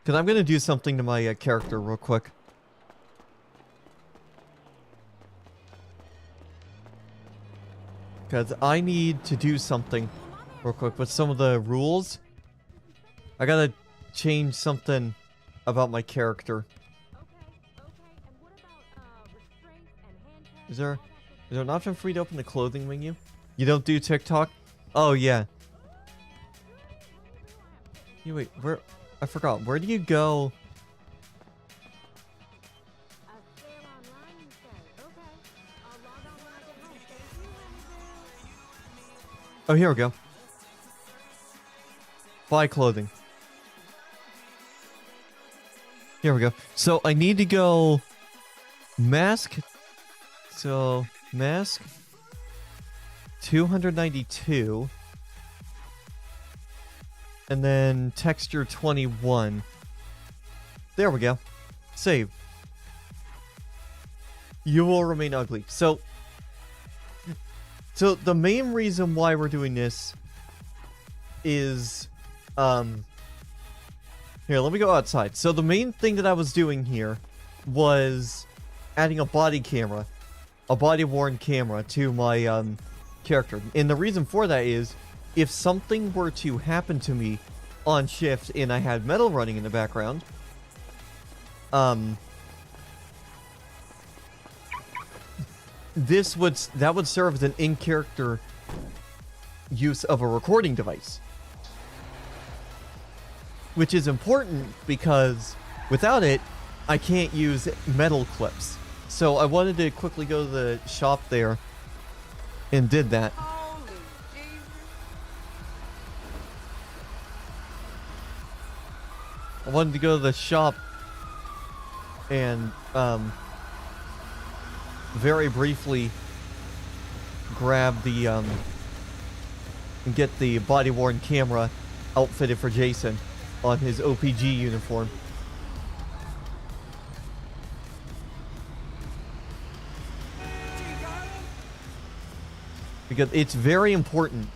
Because I'm gonna do something to my character real quick. Because I need to do something real quick with some of the rules. I gotta change something about my character. Is there an option for you to open the clothing menu? You don't do TikTok? Oh, yeah. You wait, where? I forgot. Where do you go? Oh, here we go. Buy clothing. Here we go. So I need to go mask. So mask 292. And then texture 21. There we go. Save. You will remain ugly. So the main reason why we're doing this is here, let me go outside. So the main thing that I was doing here was adding a body camera, a body-worn camera to my character. And the reason for that is if something were to happen to me on shift and I had metal running in the background, that would serve as an in-character use of a recording device. Which is important because without it, I can't use metal clips. So I wanted to quickly go to the shop there and did that. I wanted to go to the shop and very briefly grab the and get the body-worn camera outfitted for Jason on his OPG uniform. Because it's very important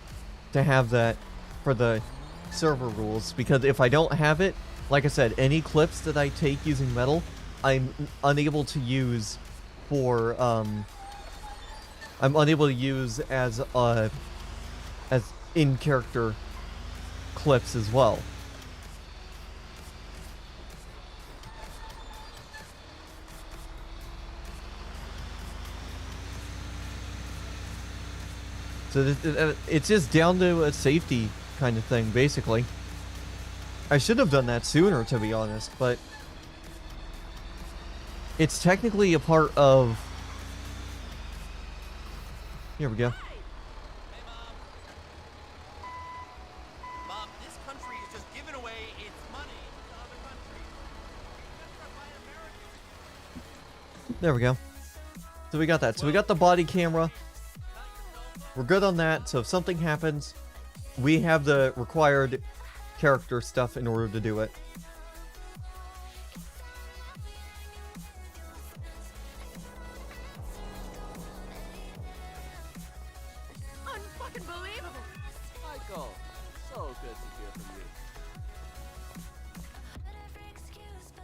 to have that for the server rules, because if I don't have it, like I said, any clips that I take using metal, I'm unable to use for, I'm unable to use as in-character clips as well. So it's just down to a safety kind of thing, basically. I should have done that sooner, to be honest, but it's technically a part of... Here we go. Mom, this country is just giving away its money to other countries. There we go. So we got that. So we got the body camera. We're good on that, so if something happens, we have the required character stuff in order to do it. Unfucking believable! Michael, so good to hear from you.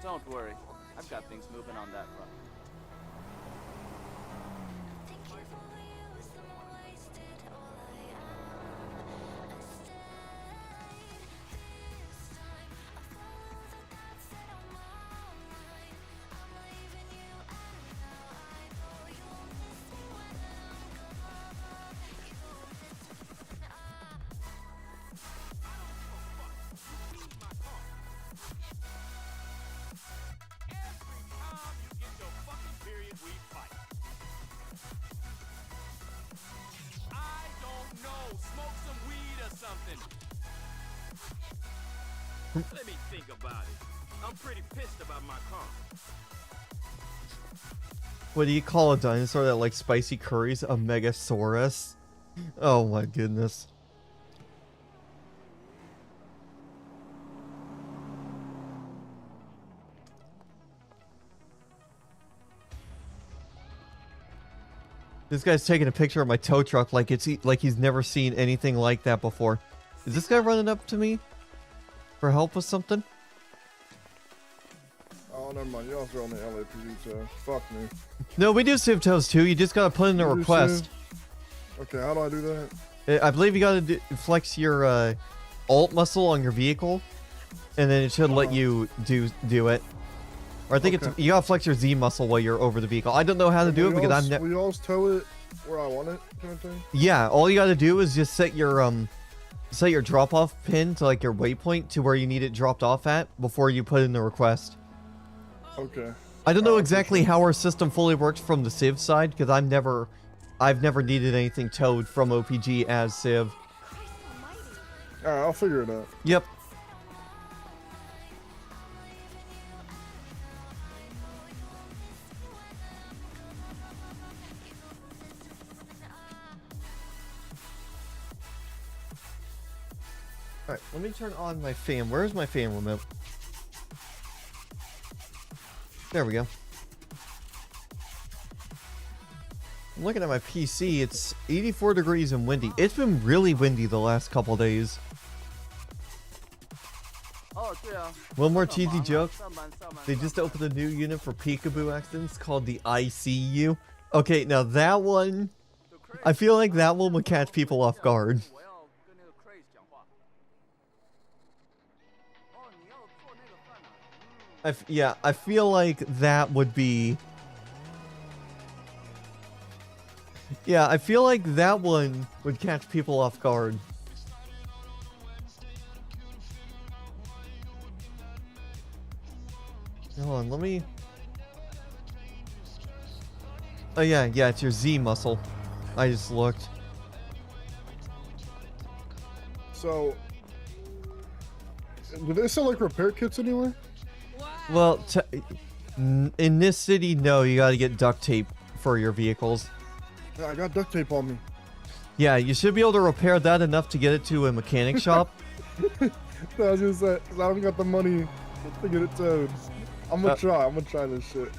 Don't worry, I've got things moving on that front. Let me think about it. I'm pretty pissed about my car. What do you call a dinosaur that likes spicy curries? A Megasaurus? Oh my goodness. This guy's taking a picture of my tow truck like he's never seen anything like that before. Is this guy running up to me for help with something? Oh, never mind. You also on the LAPD, so fuck me. No, we do sieve tows too. You just gotta put in a request. Okay, how do I do that? I believe you gotta flex your alt muscle on your vehicle, and then it should let you do it. Or I think it's you gotta flex your Z muscle while you're over the vehicle. I don't know how to do it because I'm never. Will you always tow it where I want it, kind of thing? Yeah, all you gotta do is just set your drop-off pin to like your waypoint to where you need it dropped off at before you put in the request. Okay. I don't know exactly how our system fully works from the Civ side because I've never needed anything towed from OPG as Civ. Alright, I'll figure it out. Yep. Alright, let me turn on my fan. Where's my fan remote? There we go. I'm looking at my PC. It's 84 degrees and windy. It's been really windy the last couple days. One more cheesy joke. They just opened a new unit for peekaboo accidents called the ICU. Okay, now that one, I feel like that one would catch people off guard. Yeah, I feel like that would be... Yeah, I feel like that one would catch people off guard. Hold on, let me... Oh yeah, it's your Z muscle. I just looked. So... Do they sell like repair kits anywhere? Well, in this city, no, you gotta get duct tape for your vehicles. Yeah, I got duct tape on me. Yeah, you should be able to repair that enough to get it to a mechanic shop. No, I was gonna say, 'cause I haven't got the money to get it towed. I'm gonna try this shit.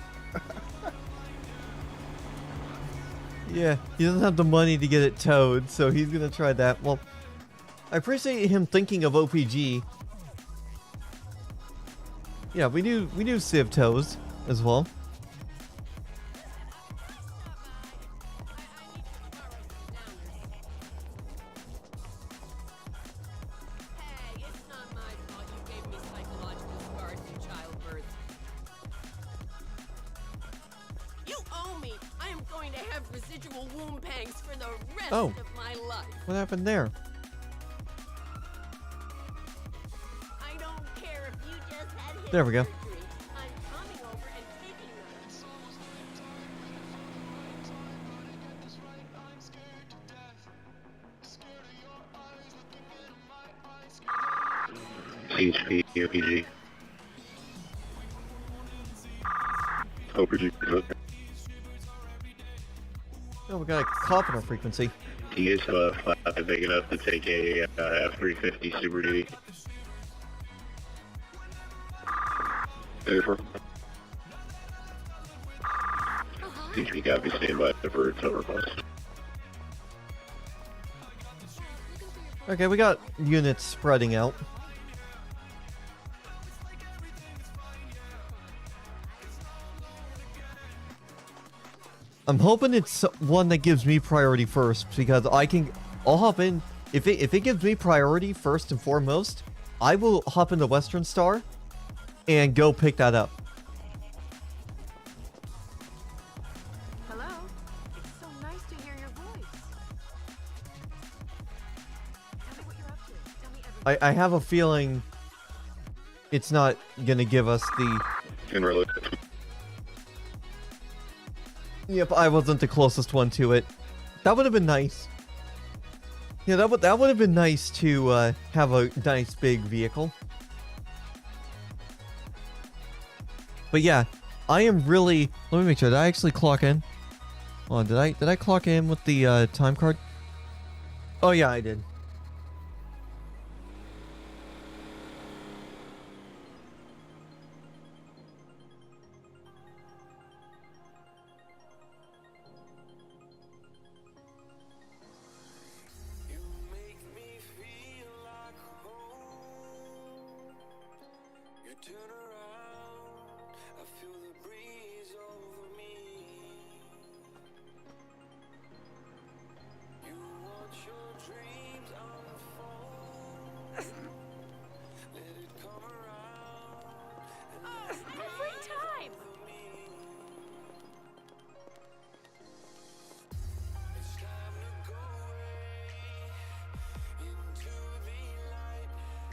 Yeah, he doesn't have the money to get it towed, so he's gonna try that. Well, I appreciate him thinking of OPG. Yeah, we do Civ Toes as well. Hey, it's not my fault you gave me psychological scars from childbirth. You owe me. I am going to have residual womb pangs for the rest Oh. of my life. What happened there? I don't care if you just had hip There we go. surgery. I'm coming over and taking them. CHP, OPG. OPG. Oh, we got a cop in our frequency. He is flat big enough to take a F-350 Super Duty. Over. CHP copy, stand by for its request. Okay, we got units spreading out. I'm hoping it's one that gives me priority first, because I'll hop in. If it gives me priority first and foremost, I will hop into Western Star and go pick that up. Hello? It's so nice to hear your voice. Tell me what you're up to. Tell me everything. I have a feeling it's not gonna give us the... In relation. Yep, I wasn't the closest one to it. That would have been nice. Yeah, that would have been nice to have a nice big vehicle. But yeah, I am really... Let me make sure. Did I actually clock in? Hold on, did I clock in with the time card? Oh yeah, I did.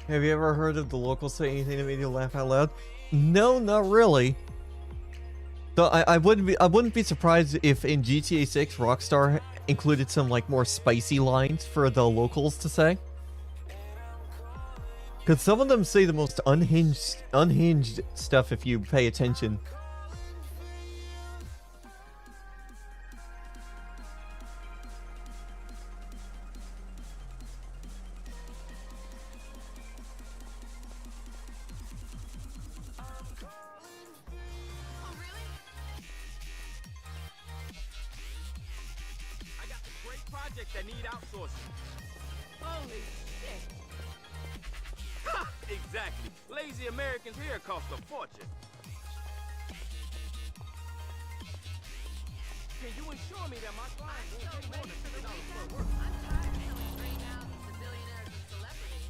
Have you ever heard of the locals say anything that made you laugh out loud? No, not really. Though I wouldn't be surprised if in GTA 6 Rockstar included some like more spicy lines for the locals to say. Cause some of them say the most unhinged stuff if you pay attention. That need outsourcing. Holy shit. Ha! Exactly. Lazy Americans here cost a fortune. Can you assure me that my client won't take more than $50 per work? I'm tired of killing brain out to billionaires and celebrities.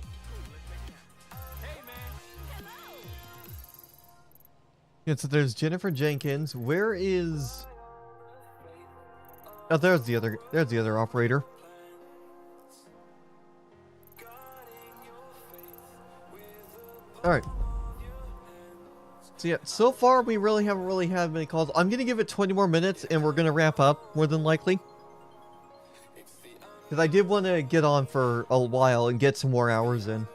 Hey, man. Hello. Yeah, so there's Jennifer Jenkins. Where is... Oh, there's the other operator. Alright. So yeah, so far we really haven't had many calls. I'm gonna give it 20 more minutes and we're gonna wrap up, more than likely. Because I did want to get on for a while and get some more hours in.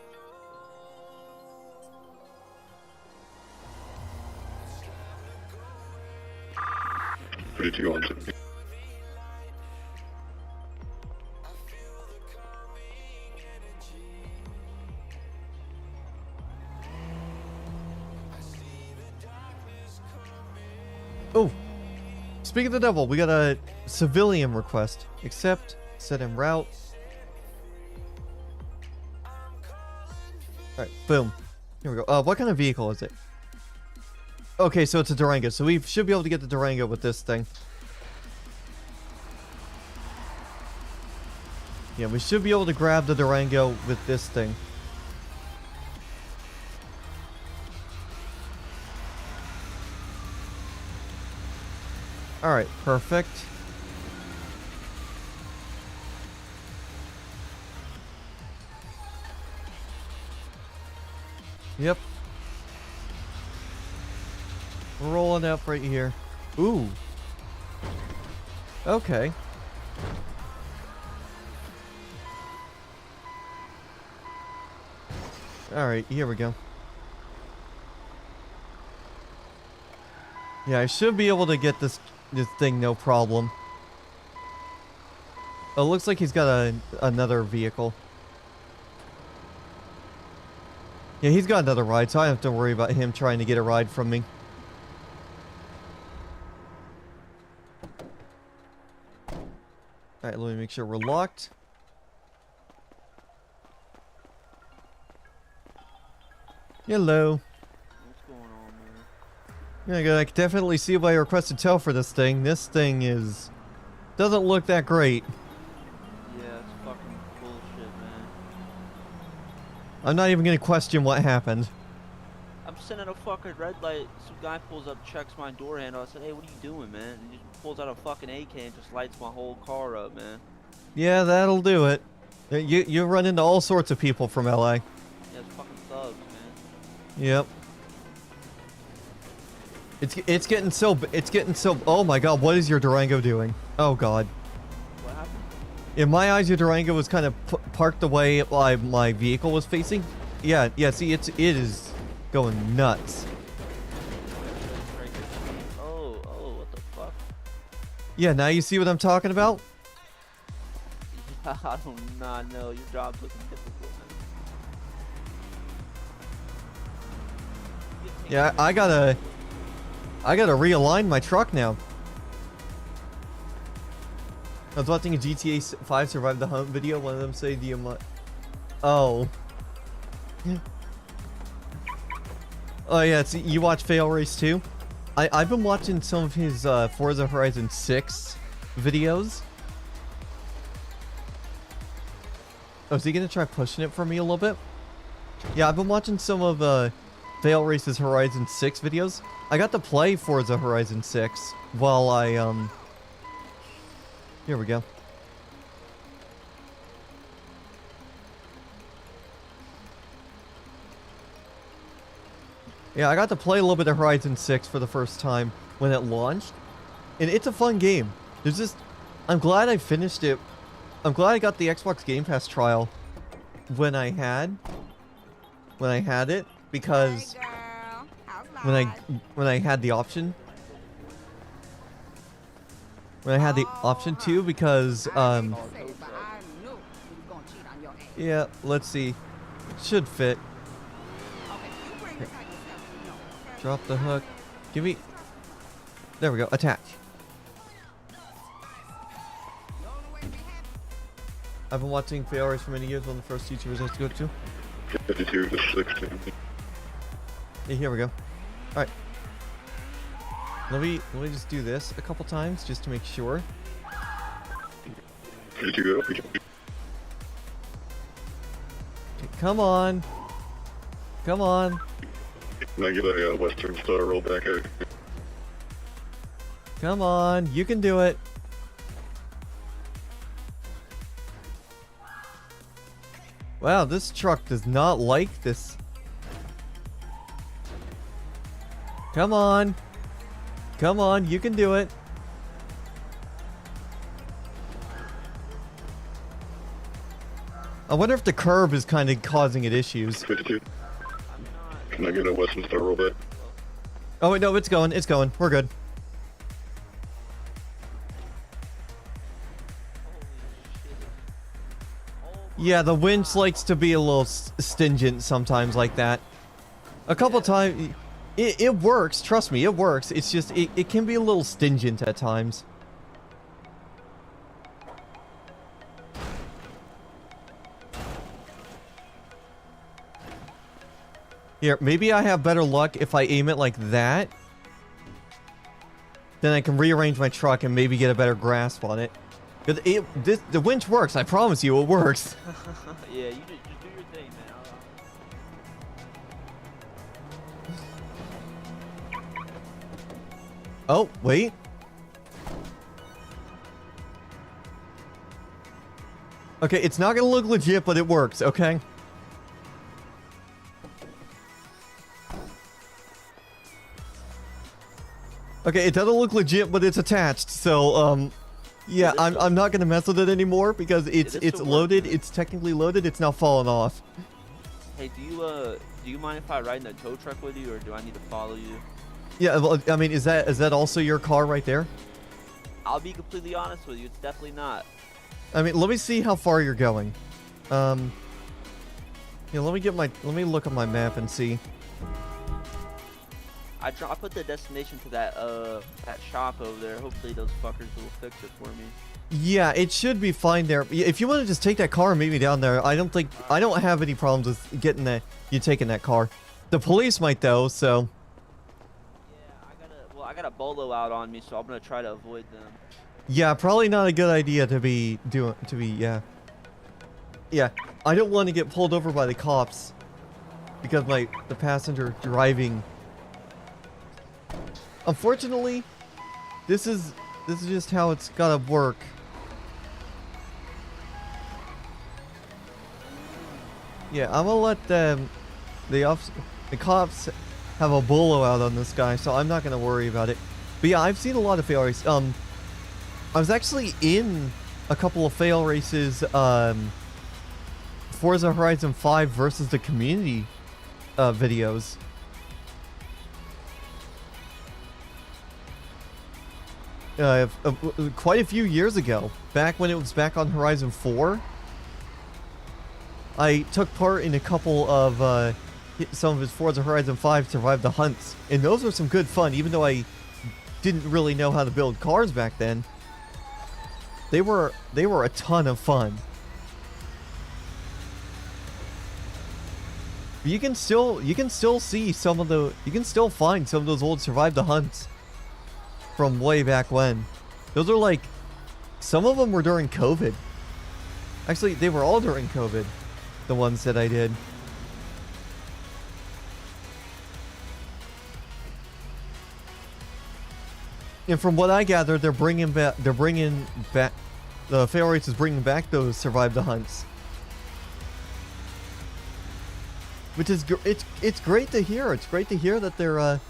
Pretty too on. Oh, speaking of the devil, we got a civilian request. Accept, set en route. Alright, boom. Here we go. What kind of vehicle is it? Okay, so it's a Durango. So we should be able to get the Durango with this thing. Yeah, we should be able to grab the Durango with this thing. Alright, perfect. Yep. We're rolling up right here. Ooh. Okay. Alright, here we go. Yeah, I should be able to get this thing no problem. Oh, it looks like he's got another vehicle. Yeah, he's got another ride, so I don't have to worry about him trying to get a ride from me. Alright, let me make sure we're locked. Hello. What's going on, man? Yeah, I can definitely see by your requested tow for this thing. This thing doesn't look that great. Yeah, it's fucking bullshit, man. I'm not even gonna question what happened. I'm sitting at a fucking red light. Some guy pulls up, checks my door handle. I said, "Hey, what are you doing, man?" And he just pulls out a fucking AK and just lights my whole car up, man. Yeah, that'll do it. You run into all sorts of people from LA. Yeah, it's fucking thugs, man. Yep. It's getting so oh my god, what is your Durango doing? Oh god. What happened? In my eyes, your Durango was kind of parked the way my vehicle was facing. Yeah, see, it is going nuts. Oh, what the fuck? Yeah, now you see what I'm talking about? I do not know. Your job's looking difficult, man. Yeah, I gotta realign my truck now. I was watching a GTA 5 Survive the Hunt video. One of them say the oh. Oh yeah, you watch Fail Race too? I've been watching some of his Forza Horizon 6 videos. Oh, is he gonna try pushing it for me a little bit? Yeah, I've been watching some of Fail Race's Horizon 6 videos. I got to play Forza Horizon 6 while I here we go. Yeah, I got to play a little bit of Horizon 6 for the first time when it launched. And it's a fun game. There's just... I'm glad I finished it. I'm glad I got the Xbox Game Pass trial when I had it, because when I had the option. When I had the option to, because yeah, let's see. Should fit. Drop the hook. Give me... There we go. Attach. I've been watching Fail Race for many years. One of the first YouTubers I used to go to. 52 to 16. Yeah, here we go. Alright. Let me just do this a couple times just to make sure. 52. Okay, come on. Come on. Can I get a Western Star rollback out? Come on. You can do it. Wow, this truck does not like this. Come on. Come on, you can do it. I wonder if the curb is kind of causing it issues. 52. Can I get a Western Star rollback? Oh wait, no, it's going. It's going. We're good. Yeah, the winch likes to be a little stingent sometimes like that. A couple times... It works, trust me, it works. It's just, it can be a little stingent at times. Here, maybe I have better luck if I aim it like that. Then I can rearrange my truck and maybe get a better grasp on it. The winch works, I promise you, it works. Yeah, you just do your thing, man. Oh, wait. Okay, it's not gonna look legit, but it works, okay? Okay, it doesn't look legit, but it's attached, so, yeah, I'm not gonna mess with it anymore because it's loaded, it's technically loaded, it's now fallen off. Hey, do you mind if I ride in the tow truck with you, or do I need to follow you? Yeah, well, I mean, is that also your car right there? I'll be completely honest with you, it's definitely not. I mean, let me see how far you're going. Yeah, let me look at my map and see. I put the destination to that shop over there. Hopefully those fuckers will fix it for me. Yeah, it should be fine there. If you want to just take that car and meet me down there, I don't have any problems with getting you taking that car. The police might though, so. Yeah, I got a bolo out on me, so I'm gonna try to avoid them. Yeah, probably not a good idea yeah. Yeah, I don't want to get pulled over by the cops because the passenger driving. Unfortunately, this is just how it's gotta work. Yeah, I'm gonna let the cops have a bolo out on this guy, so I'm not gonna worry about it. But yeah, I've seen a lot of fail races. I was actually in a couple of fail races. Forza Horizon 5 versus the community videos. Quite a few years ago, back when it was back on Horizon 4, I took part in a couple of some of his Forza Horizon 5 Survive the Hunts, and those were some good fun. Even though I didn't really know how to build cars back then, they were a ton of fun. You can still see some of you can still find some of those old Survive the Hunts from way back when. Those are like, some of them were during COVID. Actually, they were all during COVID, the ones that I did. And from what I gather, the fail race is bringing back those Survive the Hunts. Which is, it's great to hear. It's great to hear that that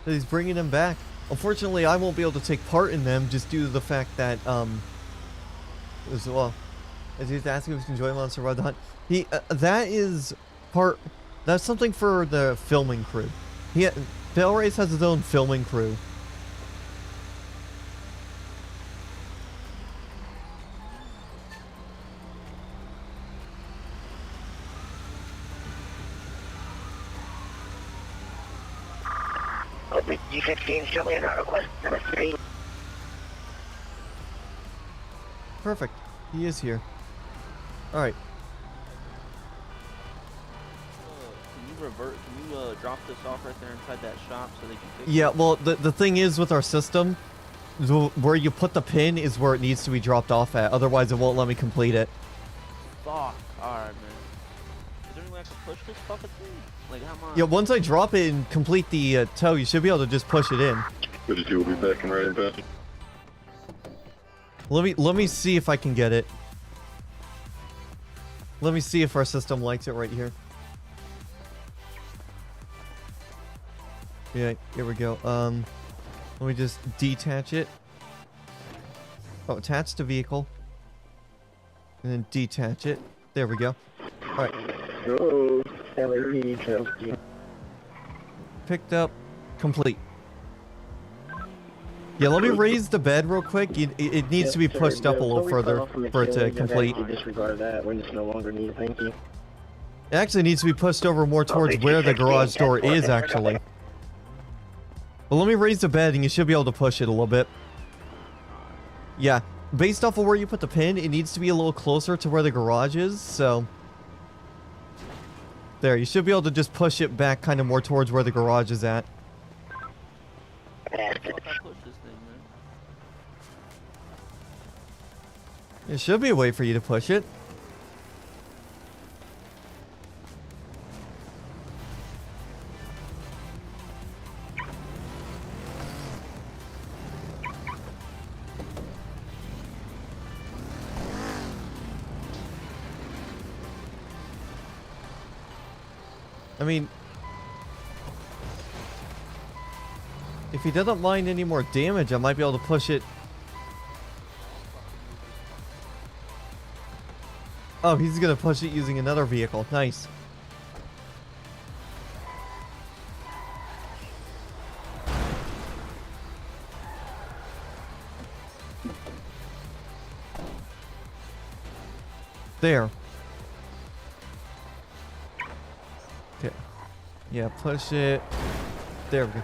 he's bringing them back. Unfortunately, I won't be able to take part in them just due to the fact that, as well, as he's asking if he can join on Survive the Hunt. That's something for the filming crew. Fail Race has his own filming crew. G15 still in our request number 3. Perfect. He is here. Alright. Can you drop this off right there inside that shop so they can fix it? Yeah, well, the thing is with our system, where you put the pin is where it needs to be dropped off at. Otherwise, it won't let me complete it. Fuck. Alright, man. Is there any way I can push this fucking thing? Like, how much? Yeah, once I drop it and complete the tow, you should be able to just push it in. 52 will be back and right in back. Let me see if I can get it. Let me see if our system likes it right here. Yeah, here we go. Let me just detach it. Oh, attach to vehicle. And then detach it. There we go. Alright. Go. Picked up. Complete. Yeah, let me raise the bed real quick. It needs to be pushed up a little further for it to complete. Disregard that. We're just no longer needed. Thank you. It actually needs to be pushed over more towards where the garage door is, actually. Well, let me raise the bed and you should be able to push it a little bit. Yeah, based off of where you put the pin, it needs to be a little closer to where the garage is, so... There, you should be able to just push it back kind of more towards where the garage is at. Fuck, I push this thing, man. There should be a way for you to push it. I mean, if he doesn't mind any more damage, I might be able to push it. Oh, he's gonna push it using another vehicle. Nice. There. Okay. Yeah, push it. There we go.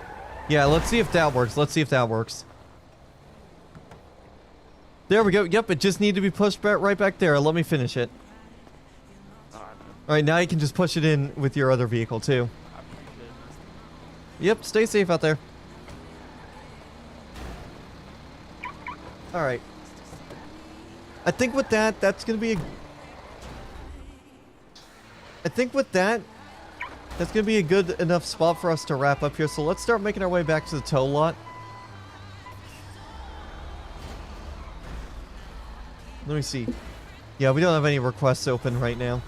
Yeah, let's see if that works. Let's see if that works. There we go. Yep, it just needed to be pushed back right back there. Let me finish it. Alright, now you can just push it in with your other vehicle too. Yep, stay safe out there. Alright. I think with that, that's gonna be a... I think with that, that's gonna be a good enough spot for us to wrap up here. So let's start making our way back to the tow lot. Let me see. Yeah, we don't have any requests open right now.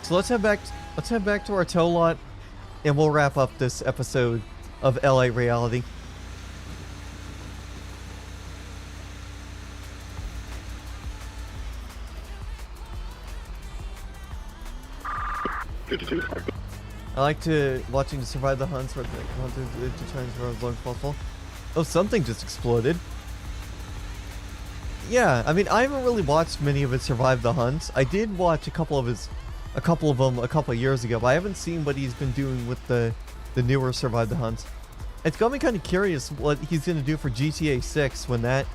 So let's head back to our tow lot, and we'll wrap up this episode of LA Reality. I like watching to survive the hunts where the hunters to try and survive as long as possible. Oh, something just exploded. Yeah, I mean, I haven't really watched many of his survive the hunts. I did watch a couple of them a couple of years ago, but I haven't seen what he's been doing with the newer survive the hunts. It's got me kind of curious what he's going to do for GTA 6 when that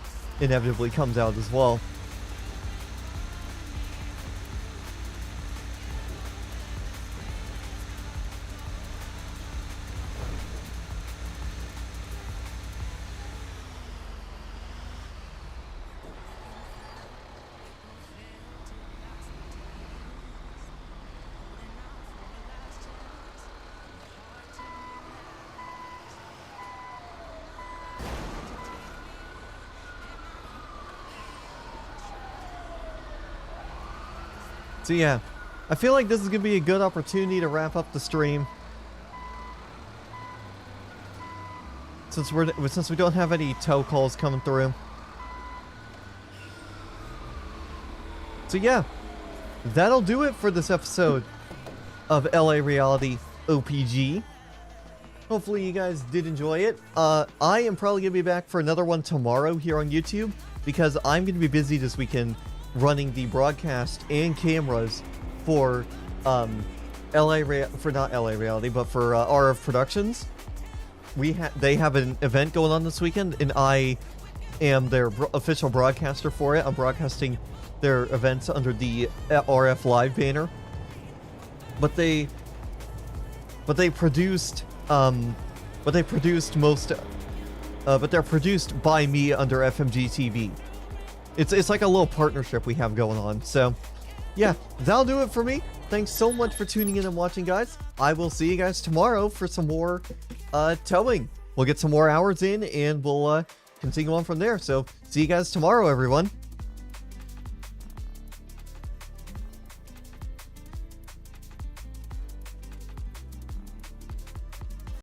inevitably comes out as well. So yeah, I feel like this is going to be a good opportunity to wrap up the stream. Since we don't have any tow calls coming through. So yeah, that'll do it for this episode of LA Reality OPG. Hopefully you guys did enjoy it. I am probably going to be back for another one tomorrow here on YouTube, because I'm going to be busy this weekend running the broadcast and cameras for not LA Reality, but for RF Productions. They have an event going on this weekend, and I am their official broadcaster for it. I'm broadcasting their events under the RF Live banner. But they're produced by me under FMG TV. It's like a little partnership we have going on. So, yeah, that'll do it for me. Thanks so much for tuning in and watching, guys. I will see you guys tomorrow for some more towing. We'll get some more hours in, and we'll continue on from there. So, see you guys tomorrow, everyone.